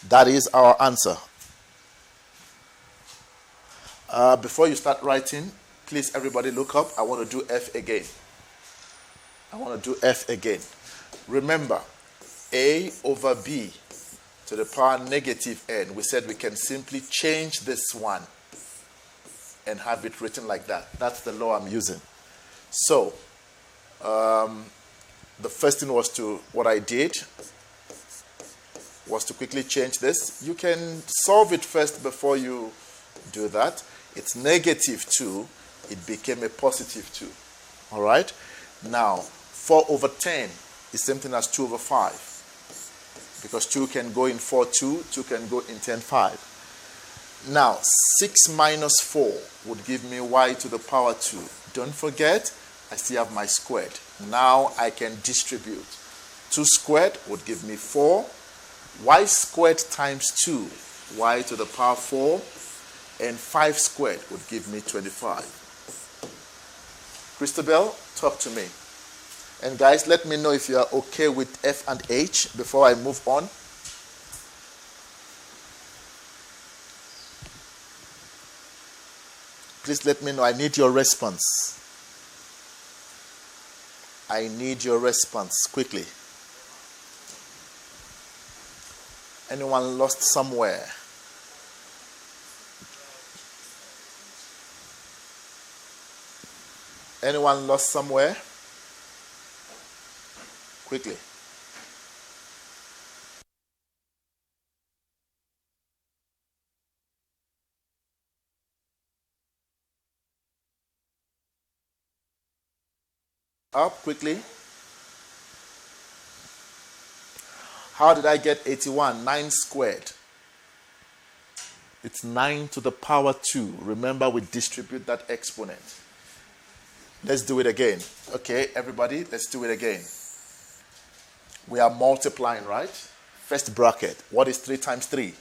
That is our answer. Before you start writing, please everybody look up. I want to do F again. I want to do F again. Remember, A over B to the power negative n. We said we can simply change this one and have it written like that. That's the law I'm using. So, the first thing was what I did was to quickly change this. You can solve it first before you do that. It's negative 2. It became a positive 2. All right? Now, 4 over 10 is same thing as 2 over 5. Because 2 can go in 4, 2. 2 can go in 10, 5. Now, 6 minus 4 would give me y to the power 2. Don't forget, I still have my squared. Now I can distribute. 2 squared would give me 4. Y squared times 2, y to the power 4. And 5 squared would give me 25. Christabel, talk to me. And guys, let me know if you are okay with F and H before I move on. Please let me know. I need your response. I need your response quickly. Anyone lost somewhere? Anyone lost somewhere? Quickly. Up quickly. How did I get 81? 9 squared. It's 9 to the power 2. Remember, we distribute that exponent. Let's do it again. Okay, everybody, let's do it again. We are multiplying, right? First bracket. What is 3 times 3?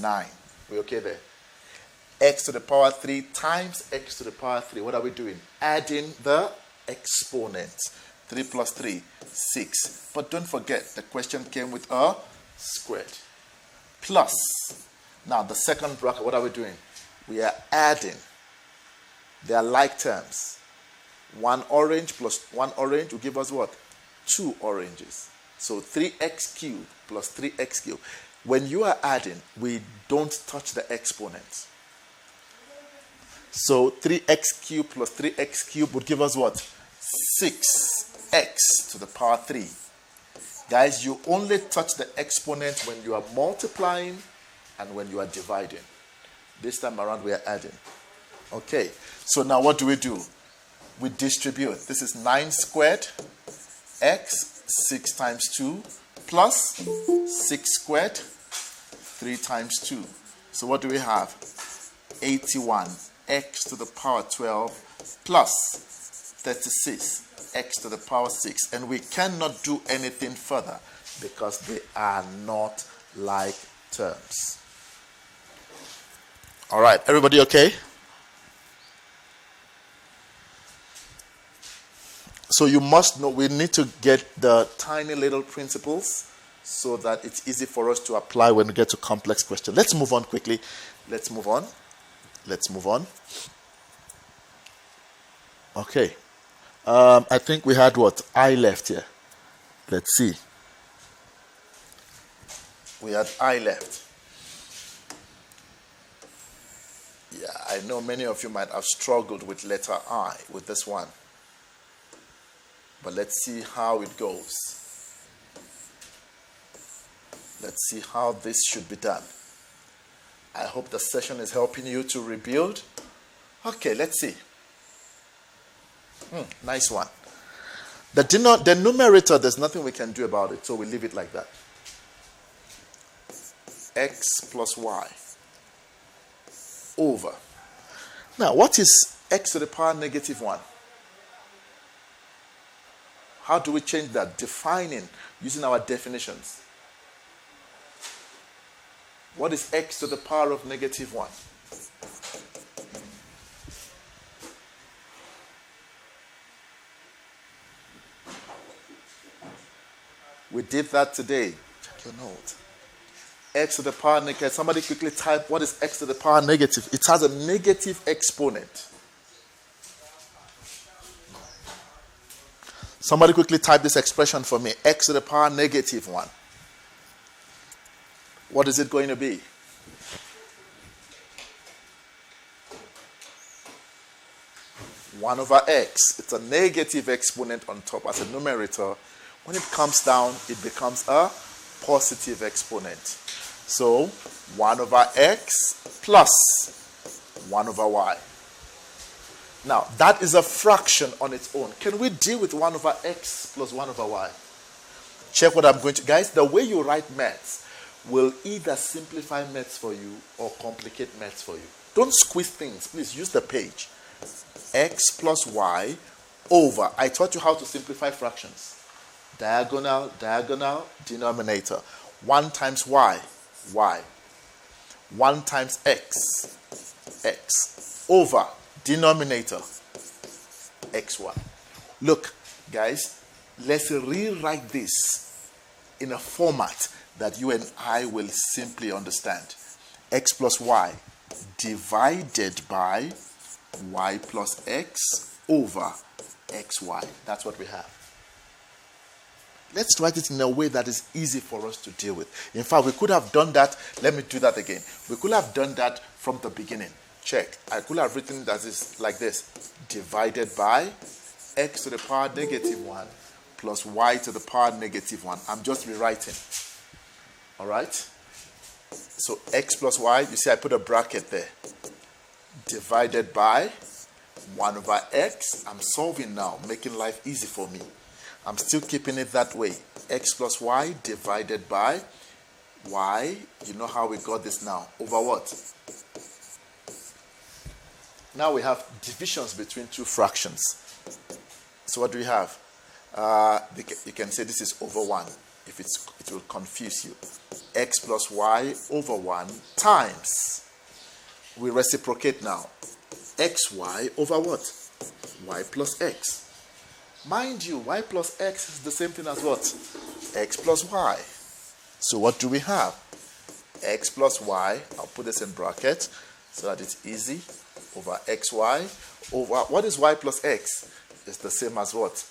9. We okay there? X to the power 3 times x to the power 3. What are we doing? Adding the exponent. 3 plus 3, 6. But don't forget, the question came with a squared. Plus. Now, the second bracket, what are we doing? We are adding. They are like terms. 1 orange plus 1 orange will give us what? 2 oranges. So 3x cubed plus 3x cubed. When you are adding, we don't touch the exponents. So 3x cubed plus 3x cubed would give us what? 6x to the power 3. Guys, you only touch the exponent when you are multiplying and when you are dividing. This time around, we are adding. Okay, so now what do? We distribute. This is 9 squared x, 6 times 2, plus 6 squared, 3 times 2. So what do we have? 81 x to the power 12 plus 36 x to the power 6. And we cannot do anything further because they are not like terms. All right, everybody okay? So you must know, we need to get the tiny little principles so that it's easy for us to apply when we get to complex questions. Let's move on quickly. Let's move on. Okay. I think we had what? I left here. Let's see. We had I left. Yeah, I know many of you might have struggled with letter I, with this one. But let's see how it goes. Let's see how this should be done. I hope the session is helping you to rebuild. Okay, let's see. Nice one. The numerator, there's nothing we can do about it, so we leave it like that. X plus y over. Now, what is x to the power negative 1? How do we change that? Defining, using our definitions. What is x to the power of negative 1? We did that today. Check your notes. X to the power negative. Somebody quickly type, what is x to the power negative? It has a negative exponent. Somebody quickly type this expression for me. X to the power negative 1. What is it going to be? One over x. It's a negative exponent on top as a numerator. When it comes down, it becomes a positive exponent. So, 1 over x plus 1 over y. Now, that is a fraction on its own. Can we deal with 1 over x plus 1 over y? Check what I'm going to... Guys, the way you write maths will either simplify maths for you or complicate maths for you. Don't squeeze things. Please use the page. X plus y over... I taught you how to simplify fractions. Diagonal, diagonal, denominator. 1 times y, y. 1 times x, x. Over, denominator, xy. Look, guys, let's rewrite this in a format that you and I will simply understand. X plus y divided by y plus x over xy. That's what we have. Let's write it in a way that is easy for us to deal with. In fact, we could have done that. Let me do that again. We could have done that from the beginning. Check. I could have written that is like this. Divided by x to the power negative 1 plus y to the power negative 1. I'm just rewriting. All right? So x plus y, you see I put a bracket there. Divided by 1 over x. I'm solving now, making life easy for me. I'm still keeping it that way. X plus y divided by y. You know how we got this now. Over what? Now we have divisions between two fractions. So what do we have? You can say this is over 1. If it will confuse you. X plus y over 1 times. We reciprocate now. Xy over what? Y plus x. Mind you, y plus x is the same thing as what? X plus y. So what do we have? X plus y, I'll put this in bracket so that it's easy, over xy, over, what is y plus x? It's the same as what?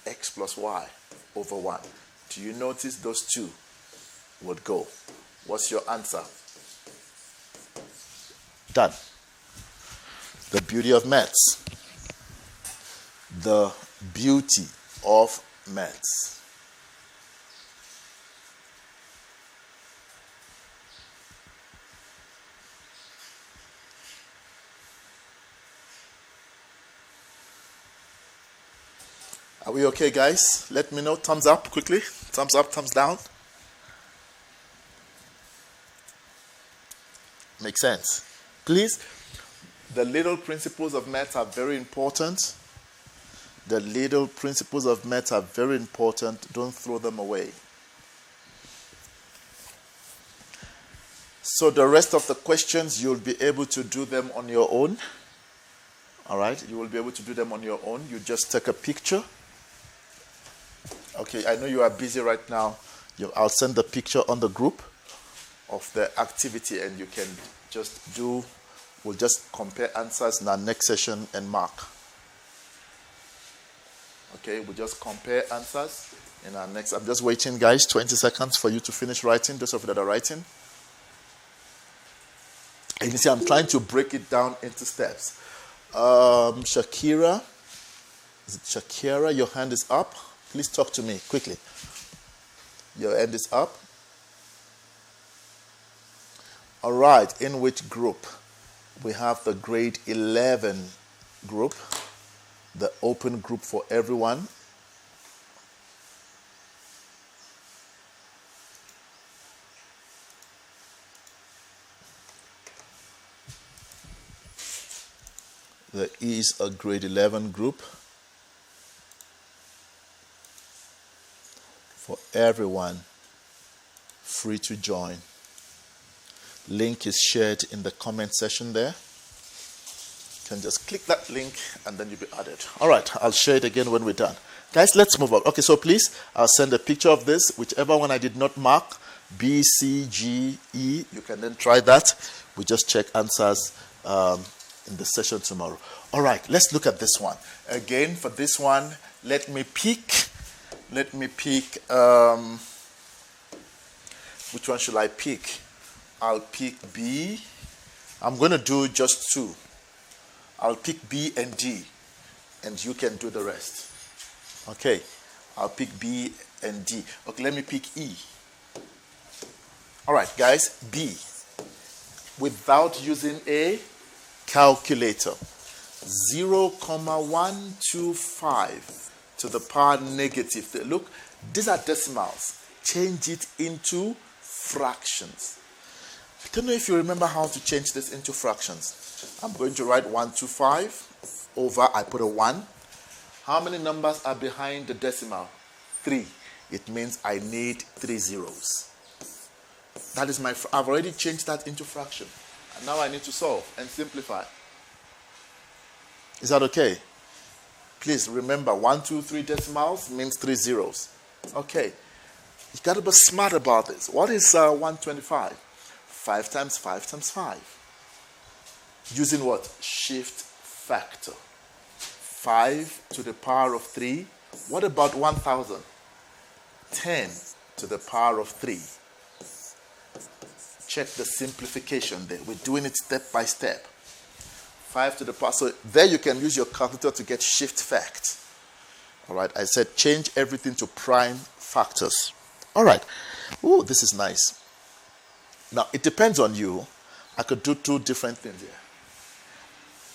X plus y over 1. Do you notice those two would go? What's your answer? Done. The beauty of maths. The beauty of maths. Are we okay, guys? Let me know. Thumbs up quickly. Thumbs up, thumbs down. Makes sense. Please, the little principles of maths are very important. The little principles of maths are very important. Don't throw them away. So the rest of the questions, you'll be able to do them on your own. All right? You will be able to do them on your own. You just take a picture. Okay, I know you are busy right now. I'll send the picture on the group of the activity and you can just do, we'll just compare answers in our next session and mark. Okay, we'll just compare answers in our next, I'm just waiting guys, 20 seconds for you to finish writing, those of you that are writing. And you see I'm trying to break it down into steps. Shakira, is it Shakira? Your hand is up. Please talk to me quickly. Your hand is up. All right, in which group? We have the grade 11 group, the open group for everyone. There is a grade 11 group for everyone, free to join. Link is shared in the comment section there. You can just click that link and then you'll be added. All right, I'll share it again when we're done. Guys, let's move on. Okay, so please, I'll send a picture of this. Whichever one I did not mark, B, C, G, E, you can then try that. We just check answers in the session tomorrow. All right, let's look at this one. Again, for this one, let me pick, which one should I pick? I'll pick B. I'm going to do just two. I'll pick B and D, and you can do the rest. Okay, I'll pick B and D. Okay, let me pick E. All right, guys, B. Without using a calculator, 0,125 to the power negative 3. Look, these are decimals. Change it into fractions. I don't know if you remember how to change this into fractions. I'm going to write 125 over, I put a 1. How many numbers are behind the decimal? 3. It means I need 3 zeros. That is I've already changed that into fraction. And now I need to solve and simplify. Is that okay? Please remember, 1, 2, 3 decimals means 3 zeros. Okay. You got to be smart about this. What is 125? 5 times 5 times 5. Using what? Shift factor. 5 to the power of 3. What about 1,000? 10 to the power of 3. Check the simplification there. We're doing it step by step. 5 to the power. So there you can use your calculator to get shift fact. All right. I said change everything to prime factors. All right. Ooh, this is nice. Now, it depends on you. I could do two different things here.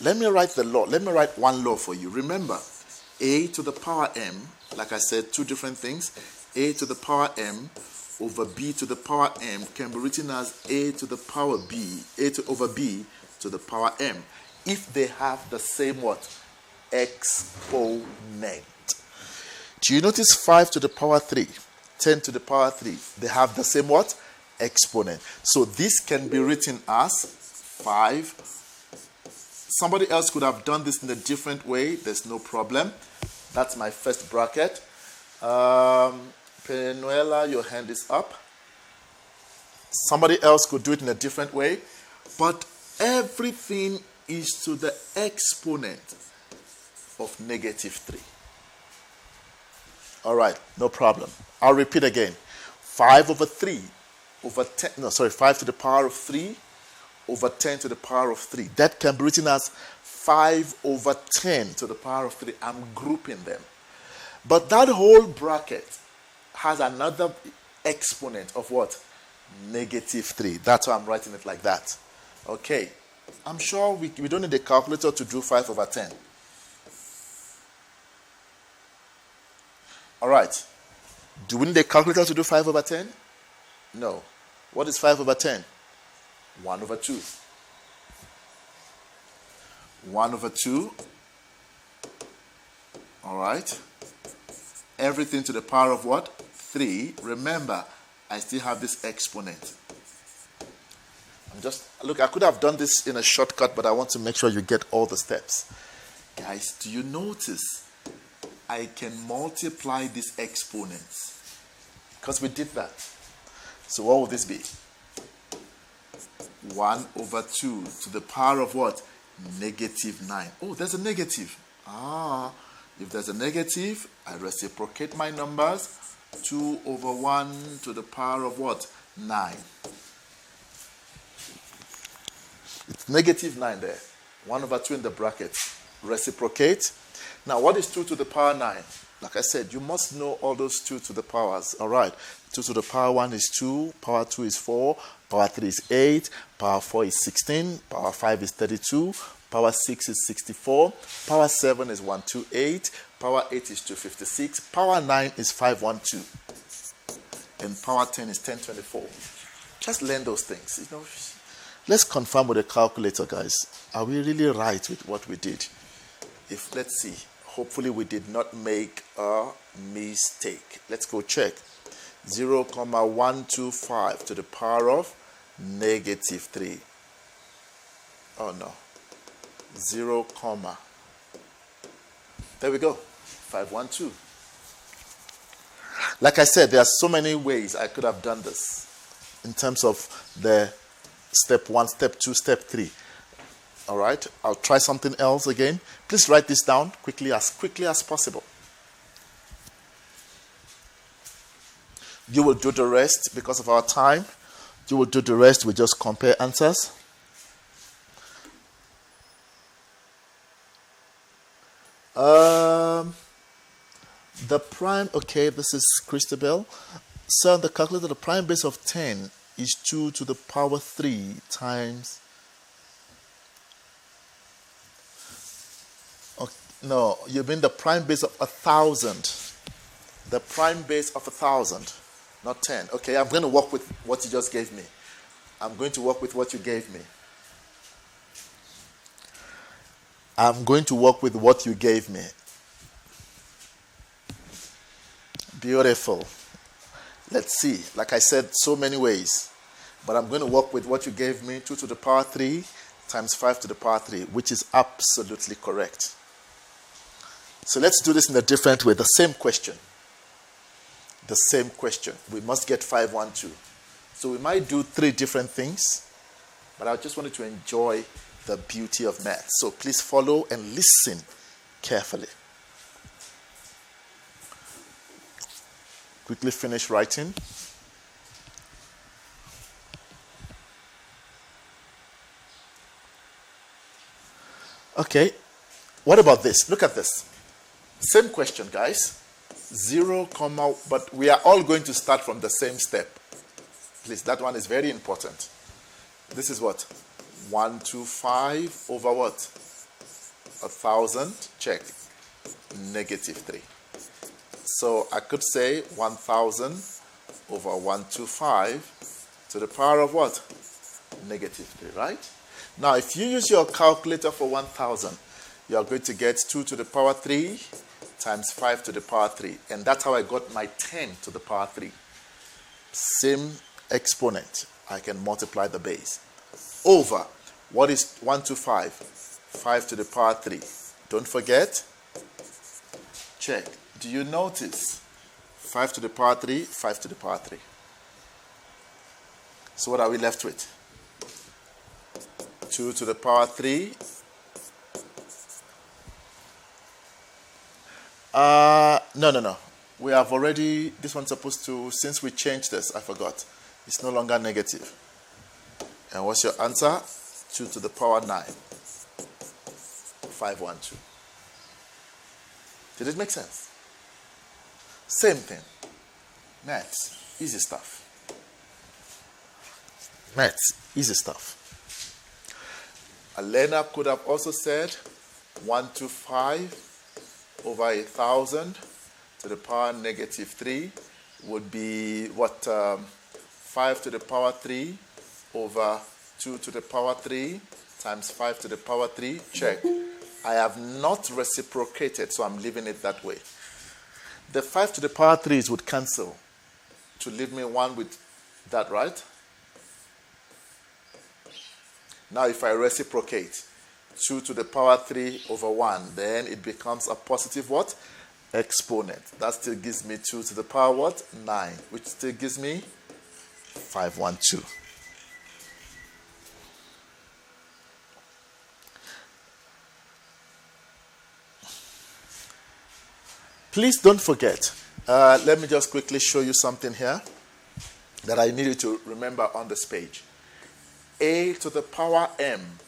Let me write the law. Let me write one law for you. Remember, a to the power m, like I said, two different things. A to the power m over b to the power m can be written as a to the power b, over b to the power m, if they have the same what? Exponent. Do you notice 5 to the power 3, 10 to the power 3? They have the same what? Exponent. So this can be written as 5. Somebody else could have done this in a different way. There's no problem. That's my first bracket. Penuela, your hand is up. Somebody else could do it in a different way. But everything is to the exponent of negative 3. All right, no problem. I'll repeat again. 5 over 3 over 10, 5 to the power of 3 over 10 to the power of 3. That can be written as 5 over 10 to the power of 3. I'm grouping them. But that whole bracket has another exponent of what? Negative 3. That's why I'm writing it like that. Okay. I'm sure we don't need a calculator to do 5 over 10. All right. Do we need a calculator to do 5 over 10? No. What is 5 over 10? 1 over 2. 1 over 2. All right. Everything to the power of what? 3. Remember, I still have this exponent. Look, I could have done this in a shortcut, but I want to make sure you get all the steps. Guys, do you notice I can multiply these exponents? Because we did that. So what will this be? 1 over 2 to the power of what? Negative 9. Oh, there's a negative. If there's a negative, I reciprocate my numbers. 2 over 1 to the power of what? 9. It's negative 9 there. 1 over 2 in the bracket. Reciprocate. Now, what is 2 to the power 9? Like I said, you must know all those 2 to the powers. All right. 2 to the power 1 is 2. Power 2 is 4. Power 3 is 8. Power 4 is 16. Power 5 is 32. Power 6 is 64. Power 7 is 128. Power 8 is 256. Power 9 is 512. And power 10 is 1024. Just learn those things. You know, let's confirm with a calculator, guys. Are we really right with what we did? If, let's see. Hopefully we did not make a mistake. Let's go check. 0,125 to the power of negative 3. Oh no. 0, there we go. 512. Like I said, there are so many ways I could have done this in terms of the step 1, step 2, step 3. All right, I'll try something else again. Please write this down quickly as possible. You will do the rest because of our time. You will do the rest. We just compare answers. The prime, okay, this is Christabel. So the calculator, the prime base of 10 is 2 to the power 3 times. Okay, no, you mean the prime base of 1,000. The prime base of 1,000, not 10. Okay, I'm going to work with what you just gave me. I'm going to work with what you gave me. I'm going to work with what you gave me. Beautiful. Let's see. Like I said, so many ways. But I'm going to work with what you gave me, 2 to the power 3 times 5 to the power 3, which is absolutely correct. So let's do this in a different way. The same question. The same question. We must get 512. So we might do 3 different things, but I just wanted to enjoy the beauty of math. So please follow and listen carefully. Quickly finish writing. Okay, what about this? Look at this. Same question, guys. 0, but we are all going to start from the same step. Please, that one is very important. This is what? 125 over what? 1,000. Check. Negative 3. So I could say 1,000 over 125 to the power of what? Negative 3, right? Now, if you use your calculator for 1,000, you are going to get 2 to the power 3 times 5 to the power 3. And that's how I got my 10 to the power 3. Same exponent. I can multiply the base. Over, what is 125? 5 to the power 3. Don't forget. Check. Do you notice? 5 to the power 3, 5 to the power 3. So what are we left with? 2 to the power 3. No. We have already, this one's supposed to, since we changed this, I forgot. It's no longer negative. And what's your answer? 2 to the power 9. 512. Did it make sense? Same thing. Maths, easy stuff. Maths, easy stuff. A learner could have also said 125 over 1,000 to the power negative 3 would be what? 5 to the power 3 over 2 to the power 3 times 5 to the power 3. Check. I have not reciprocated, so I'm leaving it that way. The 5 to the power 3s would cancel to leave me 1 with that, right? Now if I reciprocate 2 to the power 3 over 1, then it becomes a positive what? Exponent. That still gives me 2 to the power what? 9, which still gives me 512. Please don't forget. Let me just quickly show you something here that I need you to remember on this page. A to the power m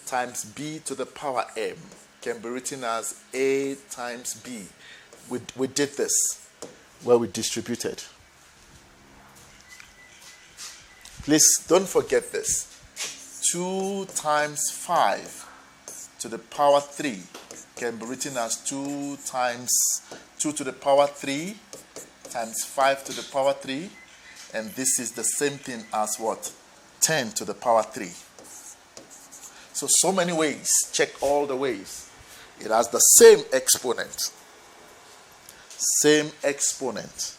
times b to the power m can be written as a times b we did this, where we distributed. Please don't forget this. 2 times 5 to the power 3 can be written as 2 to the power 3 times 5 to the power 3. And this is the same thing as what? 10 to the power 3. So many ways. Check all the ways. It has the same exponent. Same exponent.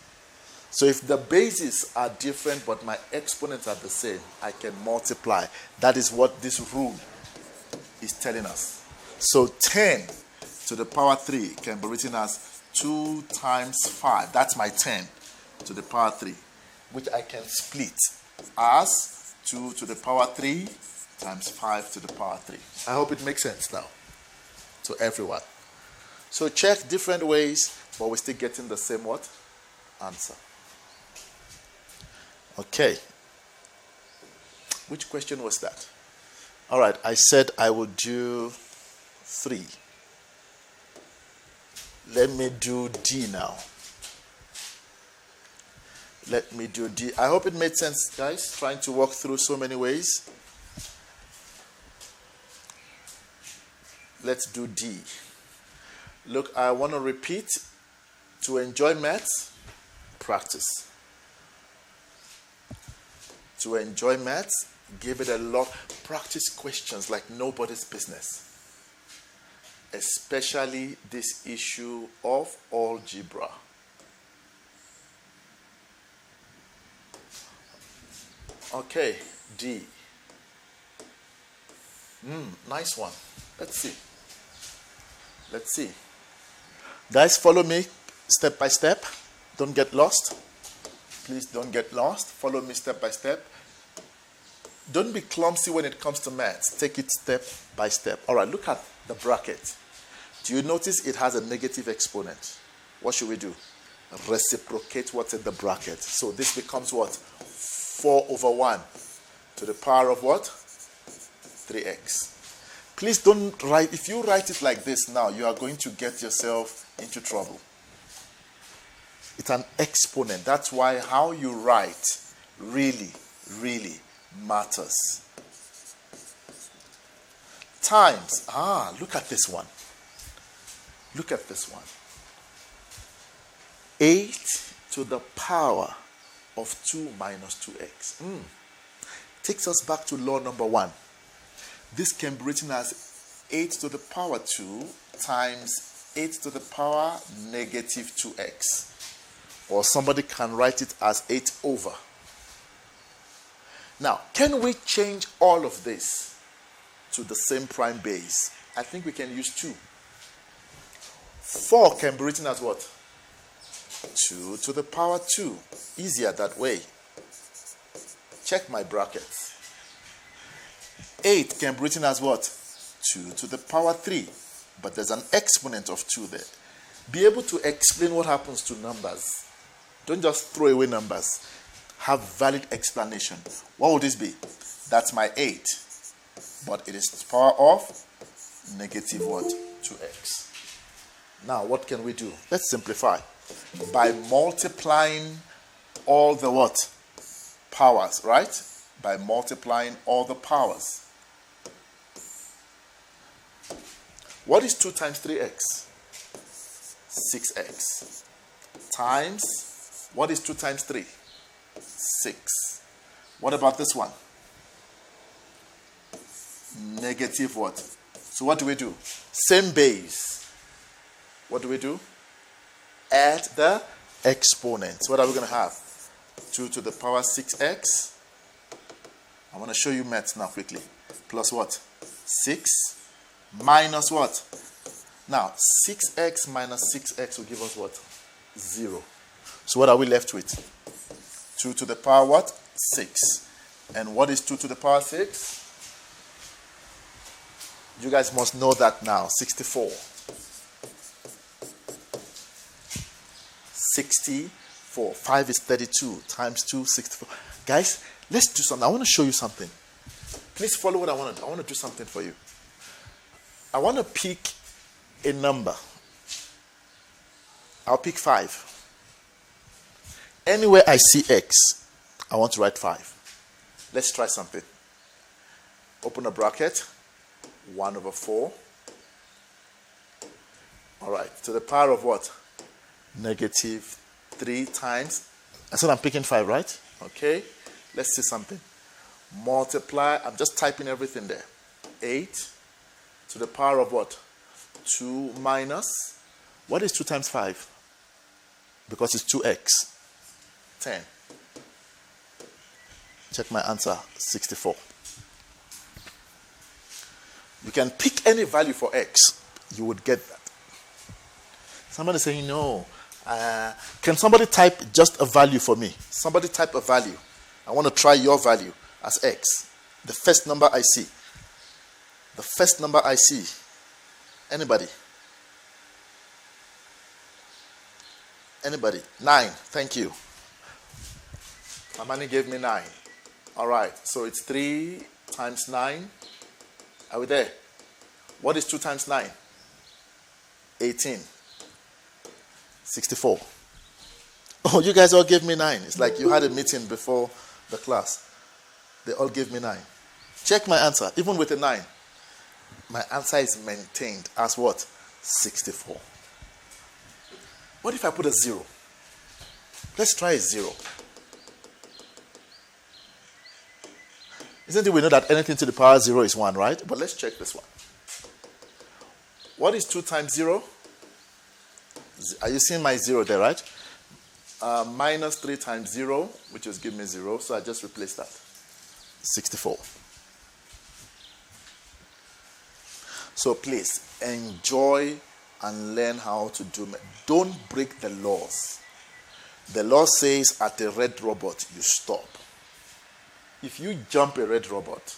So if the bases are different but my exponents are the same, I can multiply. That is what this rule is telling us. So 10 to the power 3 can be written as 2 times 5. That's my 10 to the power 3, which I can split as 2 to the power 3 times 5 to the power 3. I hope it makes sense now to everyone. So check different ways, but we're still getting the same what? Answer. Okay. Which question was that? All right, I said I would do 3. Let me do D now. Let me do D. I hope it made sense, guys, trying to walk through so many ways. Let's do D. Look, I want to repeat. To enjoy maths, practice. To enjoy maths, give it a lot. Practice questions like nobody's business. Especially this issue of algebra. Okay, D. Nice one. Let's see. Let's see. Guys, follow me step by step. Don't get lost. Please don't get lost. Follow me step by step. Don't be clumsy when it comes to maths. Take it step by step. All right, look at the bracket. Do you notice it has a negative exponent? What should we do? Reciprocate what's in the bracket. So this becomes what? 4 over 1 to the power of what? 3x. Please don't write. If you write it like this now, you are going to get yourself into trouble. It's an exponent. That's why how you write really, really matters. Times. Look at this one. Look at this one. 8 to the power of 2 minus 2x. Takes us back to law number 1. This can be written as 8 to the power 2 times 8 to the power negative 2x. Or somebody can write it as 8 over. Now, can we change all of this to the same prime base? I think we can use 2. 4 can be written as what? 2 to the power 2. Easier that way. Check my brackets. 8 can be written as what? 2 to the power 3. But there's an exponent of 2 there. Be able to explain what happens to numbers. Don't just throw away numbers. Have valid explanation. What would this be? That's my 8. But it is the power of negative what? 2x. Now, what can we do? Let's simplify. By multiplying all the what? Powers, right? By multiplying all the powers. What is 2 times 3x? 6x. Times, what is 2 times 3? 6. What about this one? Negative what? So what do we do? Same base. What do we do? Add the exponents. What are we going to have? 2 to the power 6x. I want to show you maths now quickly. Plus what? 6 minus what? Now, 6x minus 6x will give us what? 0. So what are we left with? 2 to the power what? 6. And what is 2 to the power 6? You guys must know that now. 64. 64. 5 is 32 times 2, 64. Guys, let's do something. I want to show you something. Please follow what I want to do. I want to do something for you. I want to pick a number. I'll pick 5. Anywhere I see x, I want to write 5. Let's try something. Open a bracket. 1 over 4. All right. To the power of what? Negative 3 times. I said I'm picking 5, right? Okay. Let's see something. Multiply. I'm just typing everything there. 8 to the power of what? 2 minus. What is 2 times 5? Because it's 2x. 10. Check my answer. 64. You can pick any value for x. You would get that. Somebody saying no. Can somebody type just a value for me? Somebody type a value. I want to try your value as x. The first number I see. The first number I see. Anybody? Anybody? 9. Thank you. Amani gave me 9. All right. So it's 3 times 9. Are we there? What is 2 times 9? 18. 64. Oh, you guys all gave me 9. It's like you had a meeting before the class. They all gave me 9. Check my answer. Even with a 9, my answer is maintained as what? 64. What if I put a 0? Let's try a 0. Isn't it we know that anything to the power 0 is 1, right? But let's check this one. What is 2 times 0? Are you seeing my 0 there, right? Minus 3 times 0, which is give me 0. So I just replace that. 64. So please, enjoy and learn how to do math. Don't break the laws. The law says at a red robot, you stop. If you jump a red robot,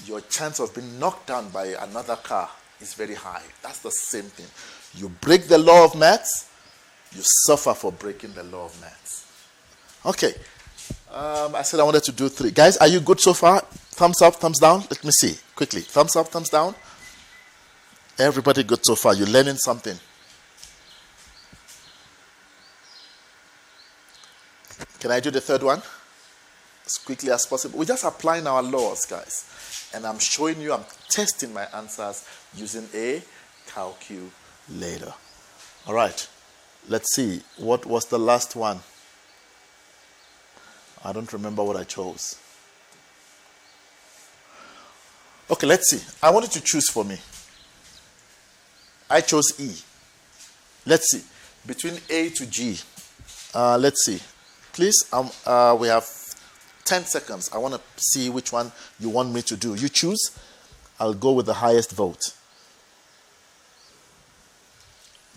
your chance of being knocked down by another car is very high. That's the same thing. You break the law of maths, you suffer for breaking the law of maths. Okay. I said I wanted to do 3. Guys, are you good so far? Thumbs up, thumbs down? Let me see. Quickly. Thumbs up, thumbs down? Everybody good so far? You're learning something. Can I do the third one? As quickly as possible. We're just applying our laws, guys. And I'm showing you, I'm testing my answers using a calculator. All right. Let's see. What was the last one? I don't remember what I chose. Okay, let's see. I want you to choose for me. I chose E. Let's see. Between A to G. Let's see. Please, we have 10 seconds. I want to see which one you want me to do. You choose. I'll go with the highest vote.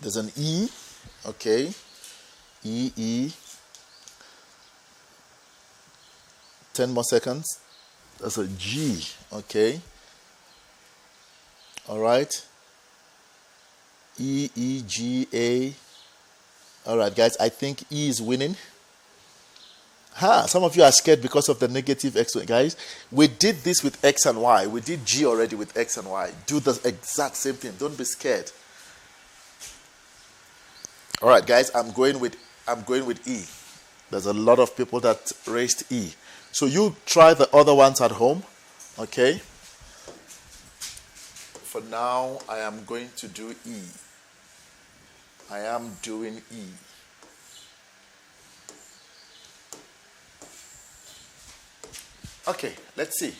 There's an E. Okay. E. 10 more seconds. There's a G. Okay. All right. E, G, A. All right, guys. I think E is winning. Some of you are scared because of the negative x. Guys, we did this with x and y. We did G already with x and y. Do the exact same thing. Don't be scared. All right, guys. I'm going with E. There's a lot of people that raised E. So you try the other ones at home. Okay. For now, I am going to do E. I am doing E. Okay, let's see.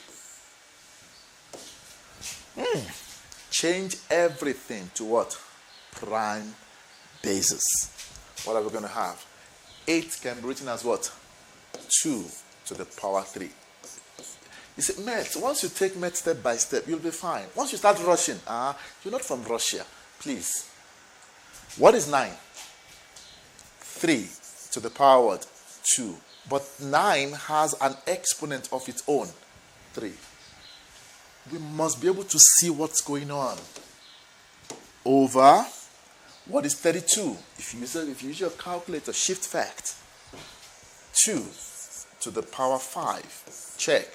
Change everything to what? Prime basis. What are we going to have? 8 can be written as what? 2 to the power 3. You see, maths, once you take maths step by step, you'll be fine. Once you start rushing, you're not from Russia. Please. What is 9? 3 to the power what? 2. But 9 has an exponent of its own, 3. We must be able to see what's going on. Over, what is 32? If you use your calculator, shift fact. 2 to the power 5. Check.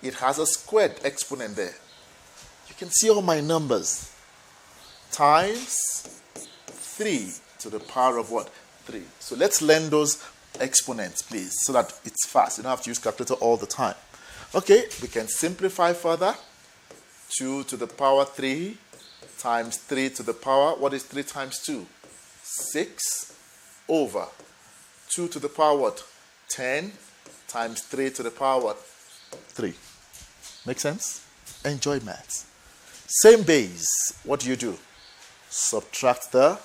It has a squared exponent there. You can see all my numbers. Times 3 to the power of what? 3. So let's learn those exponents, please, so that it's fast. You don't have to use calculator all the time. Okay, we can simplify further. 2 to the power 3 times 3 to the power, what is 3 times 2? 6 over 2 to the power what? 10 times 3 to the power what? 3. Make sense? Enjoy maths. Same base. What do? Subtract the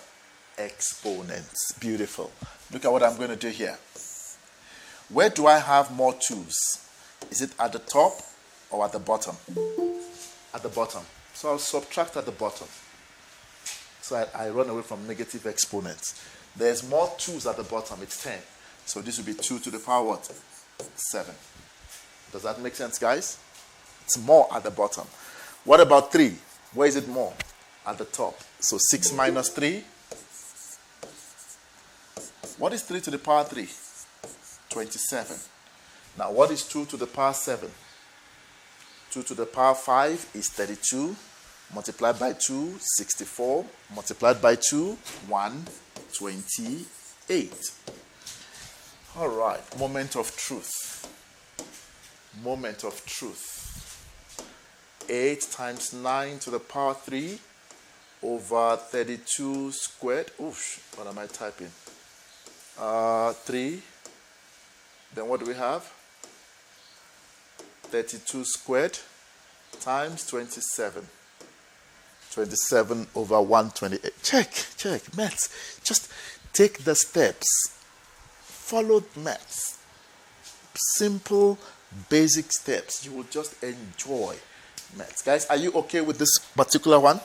exponents. Beautiful. Look at what I'm going to do here. Where do I have more 2's? Is it at the top or at the bottom? At the bottom. So I'll subtract at the bottom. So I run away from negative exponents. There's more 2's at the bottom. It's 10. So this will be 2 to the power what? 7. Does that make sense, guys? It's more at the bottom. What about 3? Where is it more? At the top. So 6 minus 3. What is 3 to the power 3? 27. Now what is 2 to the power 7? 2 to the power 5 is 32. Multiplied by 2, 64. Multiplied by 2, 128. All right. Moment of truth. Moment of truth. 8 times 9 to the power 3 over 32 squared. Oof, what am I typing? 3. Then what do we have? 32 squared times 27. 27 over 128. Check, maths. Just take the steps. Follow maths. Simple, basic steps. You will just enjoy maths. Guys, are you okay with this particular one?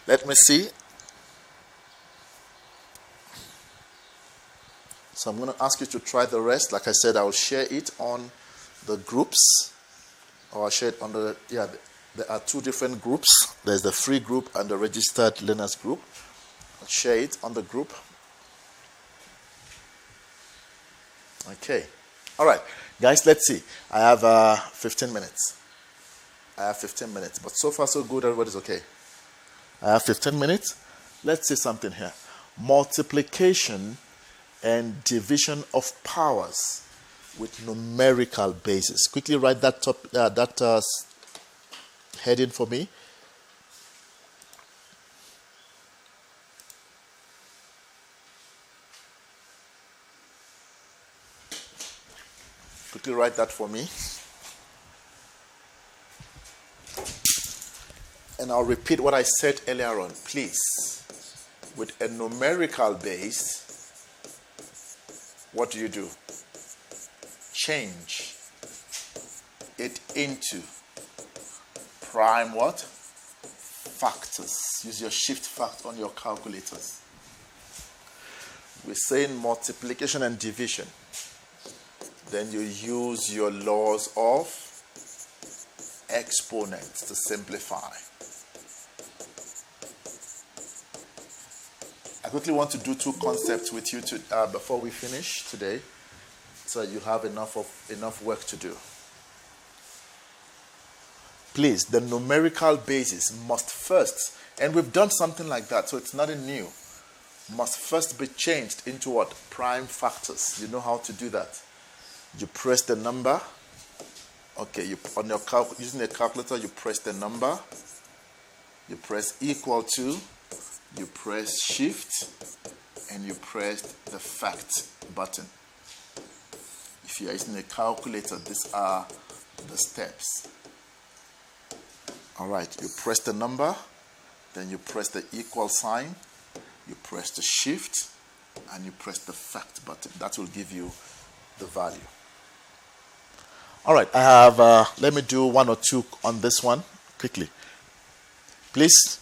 Let me see. So I'm going to ask you to try the rest. Like I said, I will share it on the groups. Or I'll share it on the, there are 2 different groups. There's the free group and the registered learners group. I'll share it on the group. Okay. All right. Guys, let's see. I have 15 minutes. But so far, so good. Everybody's okay. I have 15 minutes. Let's see something here. Multiplication and division of powers with numerical basis. Quickly write that heading for me. Quickly write that for me. And I'll repeat what I said earlier on. Please, with a numerical base, what do? Change it into prime what? Factors. Use your shift factor on your calculators. We're saying multiplication and division. Then you use your laws of exponents to simplify. I quickly want to do 2 concepts with you before we finish today, so that you have enough work to do. Please, the numerical basis must first, and we've done something like that, so it's nothing new, must first be changed into what? Prime factors. You know how to do that. You press the number. Okay, using a calculator, you press the number. You press equal to. You press shift. And you press the fact button. If you are using a calculator, these are the steps. All right, you press the number. Then you press the equal sign. You press the shift. And you press the fact button. That will give you the value. All right, I have, let me do 1 or 2 on this one quickly. Please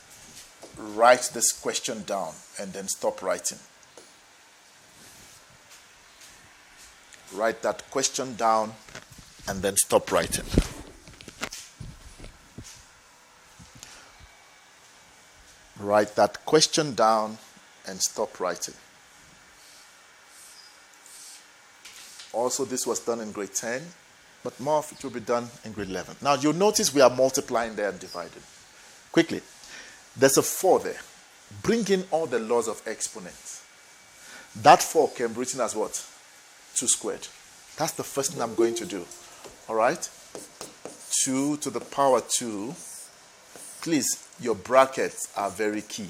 write this question down and then stop writing. Write that question down and then stop writing. Write that question down and stop writing. Also, this was done in grade 10. But more of it will be done in grade 11. Now, you'll notice we are multiplying there and dividing. Quickly, there's a 4 there. bring in all the laws of exponents. That 4 can be written as what? 2 squared. That's the first thing I'm going to do. All right? 2 to the power 2. Please, your brackets are very key.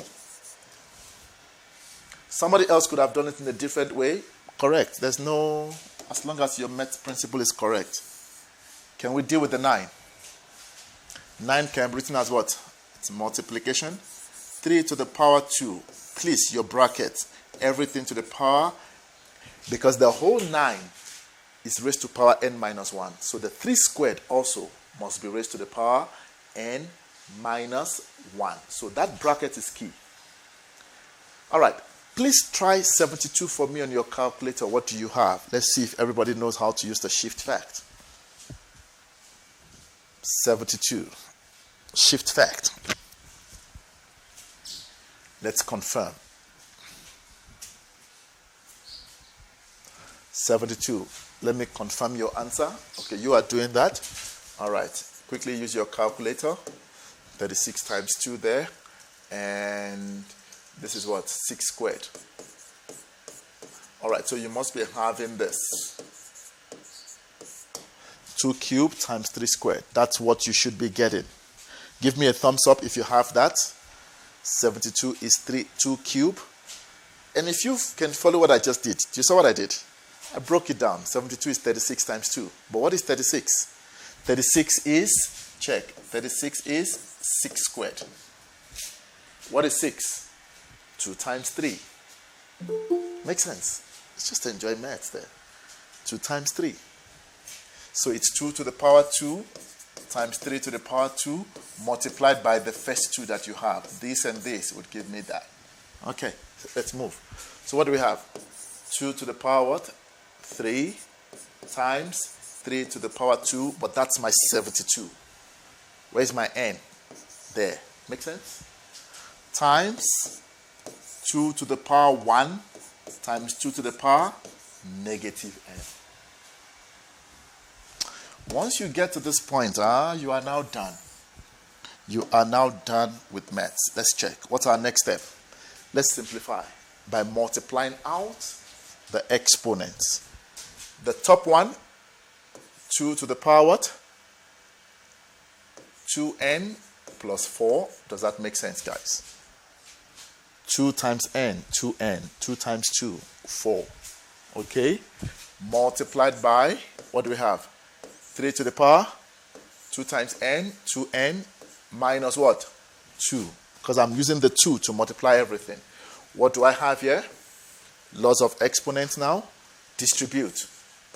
Somebody else could have done it in a different way. Correct. There's no, as long as your math principle is correct. Can we deal with the 9? 9 can be written as what? It's multiplication. 3 to the power 2. Please, your brackets, everything to the power, because the whole 9 is raised to power n minus 1. So the 3 squared also must be raised to the power n minus 1. So that bracket is key. All right. Please try 72 for me on your calculator. What do you have? Let's see if everybody knows how to use the shift fact. 72. Shift fact. Let's confirm. 72. Let me confirm your answer. Okay, you are doing that. All right. Quickly use your calculator. 36 times 2 there. And this is what? 6 squared. All right, so you must be having this. 2 cubed times 3 squared. That's what you should be getting. Give me a thumbs up if you have that. 72 is 2 cubed. And if you can follow what I just did, do you see what I did? I broke it down. 72 is 36 times 2. But what is 36? 36 is, check, 36 is 6 squared. What is 6? 2 times 3. Makes sense. Let's just enjoy maths there. 2 times 3. So it's 2 to the power 2 times 3 to the power 2 multiplied by the first 2 that you have. This and this would give me that. Okay, so let's move. So what do we have? 2 to the power what? 3 times 3 to the power 2, but that's my 72. Where's my n? There. Make sense? Times 2 to the power 1 times 2 to the power negative n. Once you get to this point, you are now done. You are now done with maths. Let's check. What's our next step? Let's simplify by multiplying out the exponents. The top one, 2 to the power what? 2n plus 4. Does that make sense, guys? 2 times n, 2n. 2 times 2, 4. Okay? Multiplied by, what do we have? 3 to the power, 2 times n, 2n, minus what? 2. Because I'm using the 2 to multiply everything. What do I have here? Laws of exponents now. Distribute.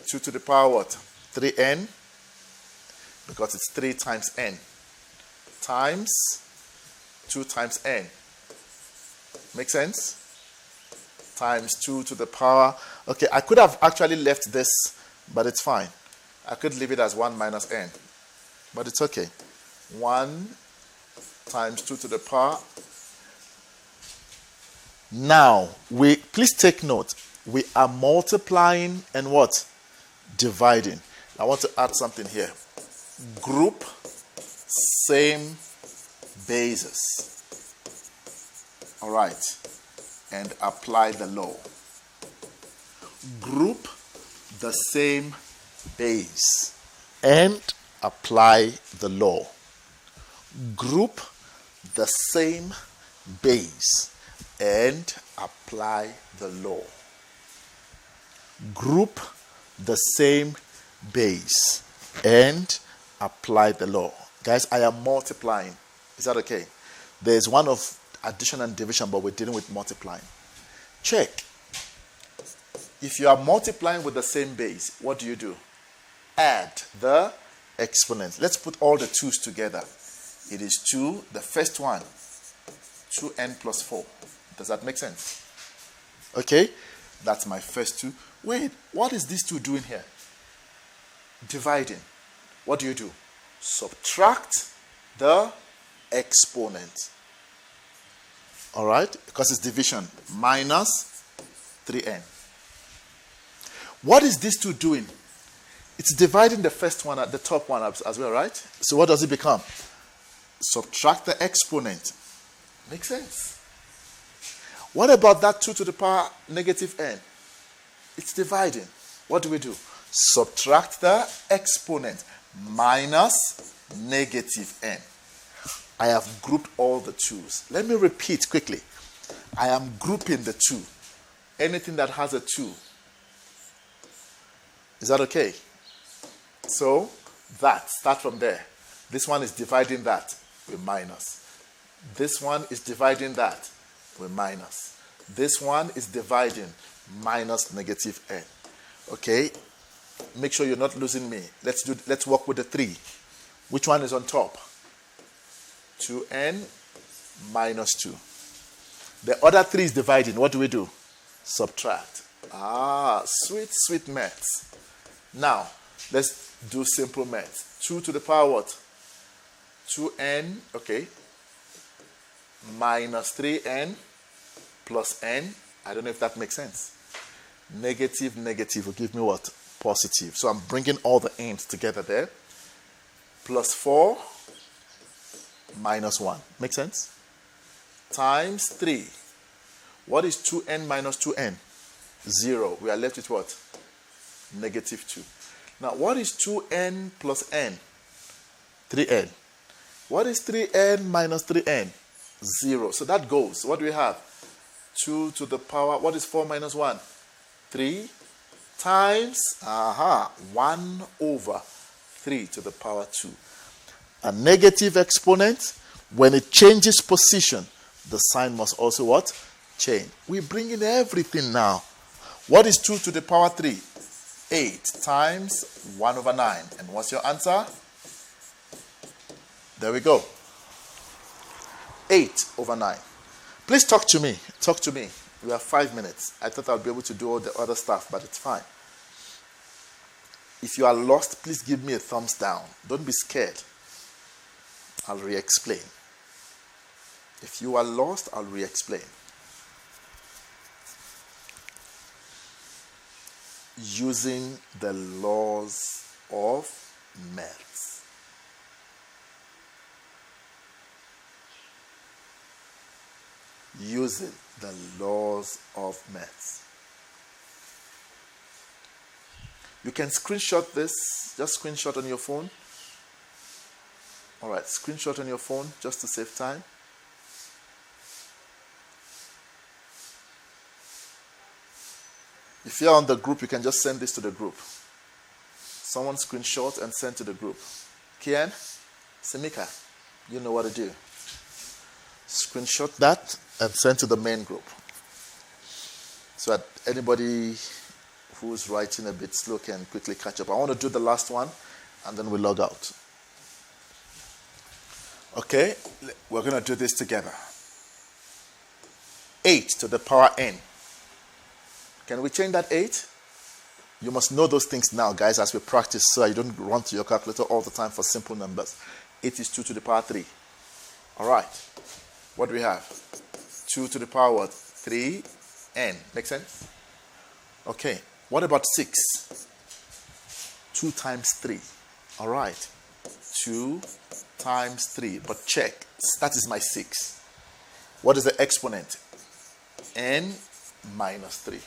2 to the power what? 3n, because it's 3 times n, times 2 times n. Make sense? Times 2 to the power. Okay, I could have actually left this, but it's fine. I could leave it as 1 minus n, but it's okay. 1 times 2 to the power. Now, please take note. We are multiplying and what? Dividing. I want to add something here. Group same bases. All right. And apply the law. Group the same base and apply the law. Group the same base and apply the law. Group the same base and apply the law. Guys, I am multiplying. Is that okay? There's one of addition and division, but we're dealing with multiplying. Check. If you are multiplying with the same base, what do? Add the exponents. Let's put all the 2's together. It is 2, the first one, 2n plus 4. Does that make sense? Okay, that's my first 2. Wait, what is this 2 doing here? Dividing. What do? Subtract the exponent. All right, because it's division. Minus 3n. What is this 2 doing? It's dividing the first one at the top one as well, right? So what does it become? Subtract the exponent. Makes sense. What about that 2 to the power negative n? It's dividing. What do? Subtract the exponent minus negative n. I have grouped all the 2's. Let me repeat quickly. I am grouping the 2. Anything that has a 2. Is that okay? So, start from there. This one is dividing that with minus. This one is dividing that with minus. This one is dividing minus negative n. Okay? Make sure you're not losing me. Let's work with the 3. Which one is on top? 2n minus 2. The other 3 is dividing. What do? Subtract. Sweet maths. Now, let's do simple maths. 2 to the power what? 2n, okay. Minus 3n plus n. I don't know if that makes sense. Negative will give me what? Positive. So I'm bringing all the n's together there. Plus 4 minus 1. Make sense? Times 3. What is 2n minus 2n? 0. We are left with what? Negative 2. Now, what is 2n plus n? 3n. What is 3n minus 3n? 0. So that goes. What do we have? 2 to the power. What is 4 minus 1? 3 times 1 over 3 to the power 2. A negative exponent, when it changes position, the sign must also what? Change. We bring in everything now. What is 2 to the power 3? 8 times 1 over 9. And what's your answer? There we go. 8 over 9. Please talk to me. Talk to me. We have 5 minutes. I thought I'd be able to do all the other stuff, but it's fine. If you are lost, please give me a thumbs down. Don't be scared. I'll re-explain. If you are lost, I'll re-explain. Using the laws of maths. Using the laws of maths. You can screenshot this. Just screenshot on your phone. Alright, screenshot on your phone just to save time. If you're on the group, you can just send this to the group. Someone screenshot and send to the group. Kian, Simika, you know what to do. Screenshot that and send to the main group. So that anybody who's writing a bit slow can quickly catch up. I want to do the last one and then we log out. Okay, we're going to do this together. 8 to the power n. Can we change that 8? You must know those things now, guys, as we practice, so you don't run to your calculator all the time for simple numbers. 8 is 2 to the power 3. All right. What do we have? 2 to the power what? 3n. Make sense? Okay. What about 6? 2 times 3. All right. 2 times 3. But check. That is my 6. What is the exponent? N minus 3.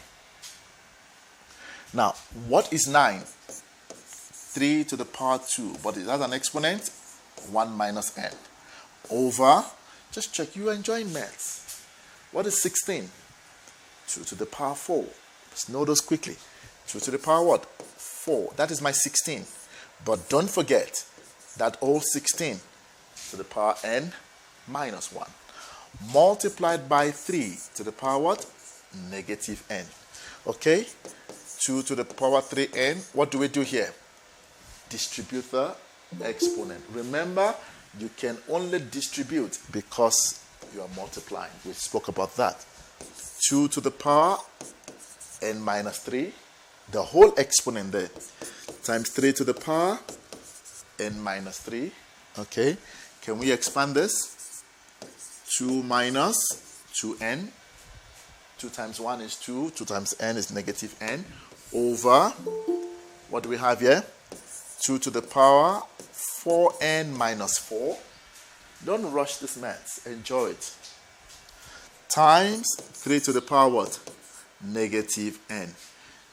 Now, what is 9? 3 to the power 2. But it has an exponent? 1 minus n. Over, just check, you are enjoying maths. What is 16? 2 to the power 4. Let's know those quickly. 2 to the power what? 4. That is my 16. But don't forget that all 16 to the power n minus 1. Multiplied by 3 to the power what? Negative n. Okay? 2 to the power 3n. What do we do here? Distribute the exponent. Remember, you can only distribute because you are multiplying. We spoke about that. 2 to the power n minus 3. The whole exponent there. Times 3 to the power n minus 3. Okay. Can we expand this? 2 minus 2n. 2 times 1 is 2. 2 times n is negative n. Over, what do we have here? 2 to the power 4n minus 4. Don't rush this maths. Enjoy it. times 3 to the power what? Negative n.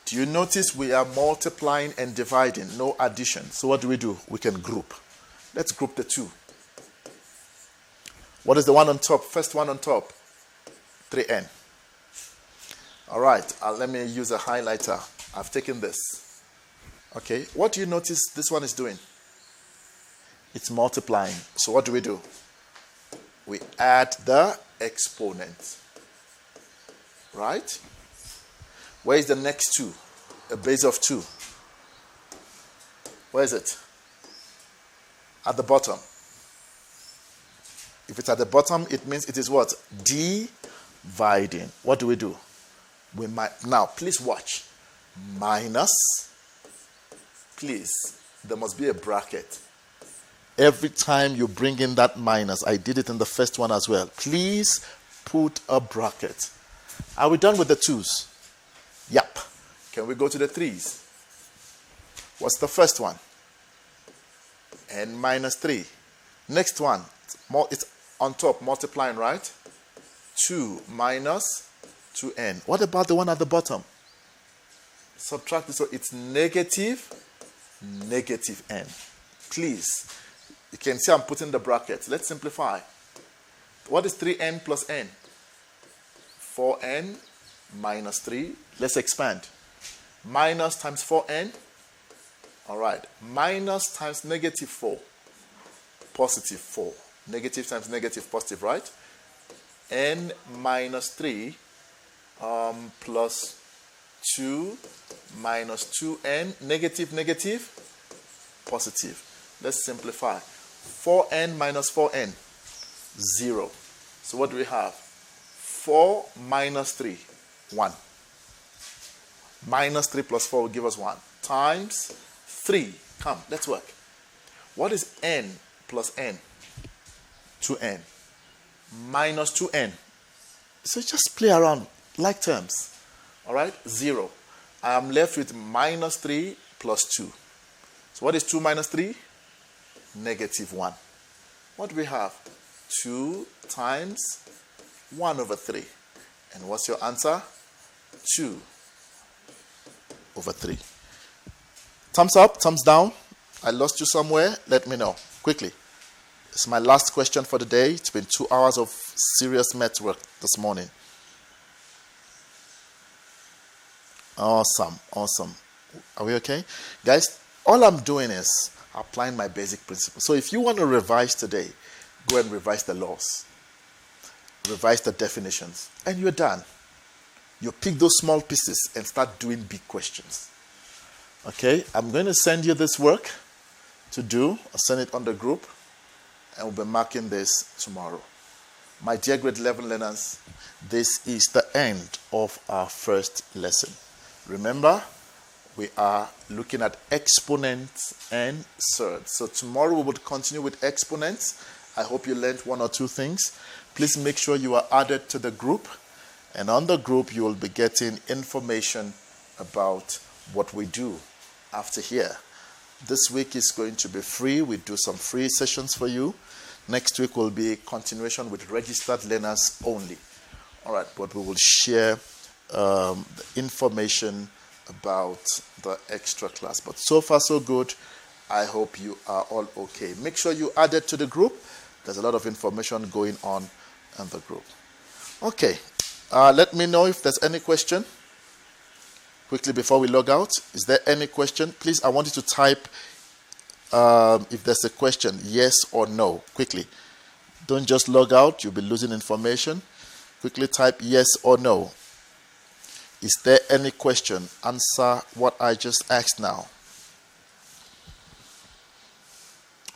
Do you notice we are multiplying and dividing, no addition? So what do? We can group. Let's group the two. What is the one on top? First one on top. 3n. All right, let me use a highlighter. I've taken this. Okay, what do you notice this one is doing? It's multiplying. So what do? We add the exponent. Right? Where is the next 2? A base of 2. Where is it? At the bottom. If it's at the bottom, it means it is what? Dividing. What do? We might now, please watch. Minus. Please, there must be a bracket. Every time you bring in that minus, I did it in the first one as well. Please put a bracket. Are we done with the 2's? Yep. Can we go to the 3's? What's the first one? N minus 3. Next one, it's on top, multiplying, right? 2 minus 2n. What about the one at the bottom? Subtract this, so it's negative n. Please, you can see I'm putting the brackets. Let's simplify. What is 3n plus n? 4n minus 3. Let's expand. Minus times 4n. All right. Minus times negative 4. Positive 4. Negative times negative, positive, right? N minus 3 plus 2 minus 2n. Negative, positive. Let's simplify. 4n minus 4n. 0. So what do we have? 4 minus 3. 1. Minus 3 plus 4 will give us 1. Times 3. Come, let's work. What is n plus n? 2n. Minus 2n. So just play around, like terms. All right? 0. I am left with minus 3 plus 2. So what is 2 minus 3? Negative 1. What do we have? 2 times 1 over 3. And what's your answer? 2 over 3. Thumbs up, thumbs down. I lost you somewhere. Let me know quickly. It's my last question for the day. It's been 2 hours of serious math work this morning. Awesome. Are we okay? Guys, all I'm doing is applying my basic principles. So if you want to revise today, go and revise the laws. Revise the definitions. And you're done. You pick those small pieces and start doing big questions. Okay, I'm going to send you this work to do. I'll send it on the group. And we'll be marking this tomorrow. My dear grade 11 learners, this is the end of our first lesson. Remember, we are looking at exponents and surds. So tomorrow we will continue with exponents. I hope you learned 1 or 2 things. Please make sure you are added to the group. And on the group, you will be getting information about what we do after here. This week is going to be free. We do some free sessions for you. Next week will be a continuation with registered learners only. All right, but we will share the information about the extra class. But so far, so good. I hope you are all okay. Make sure you add it to the group. There's a lot of information going on in the group. Okay, let me know if there's any question. Quickly before we log out, is there any question? Please, I want you to type if there's a question, yes or no, quickly. Don't just log out, you'll be losing information. Quickly type yes or no. Is there any question? Answer what I just asked now.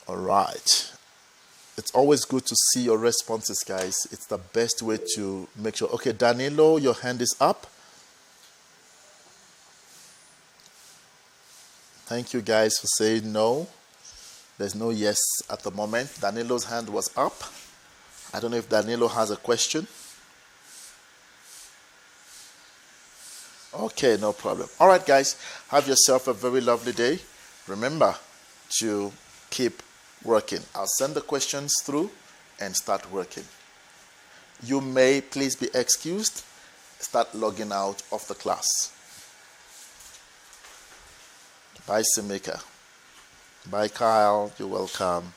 All right. It's always good to see your responses, guys. It's the best way to make sure. Okay, Danilo, your hand is up. Thank you guys for saying no. There's no yes at the moment. Danilo's hand was up. I don't know if Danilo has a question. Okay, no problem. All right, guys. Have yourself a very lovely day. Remember to keep working. I'll send the questions through and start working. You may please be excused. Start logging out of the class. Bye, Simika. Bye, Kyle. You're welcome.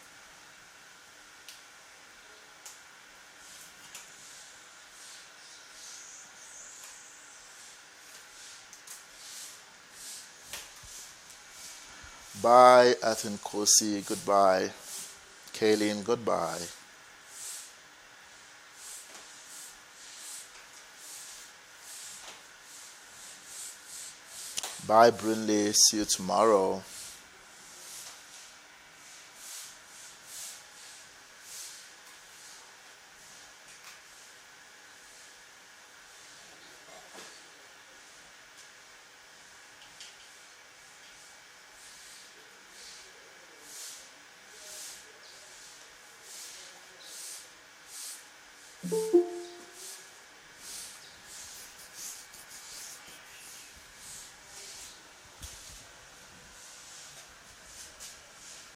Bye, Athen Kosi. Goodbye. Kaylin, goodbye. Bye, Brinley. See you tomorrow.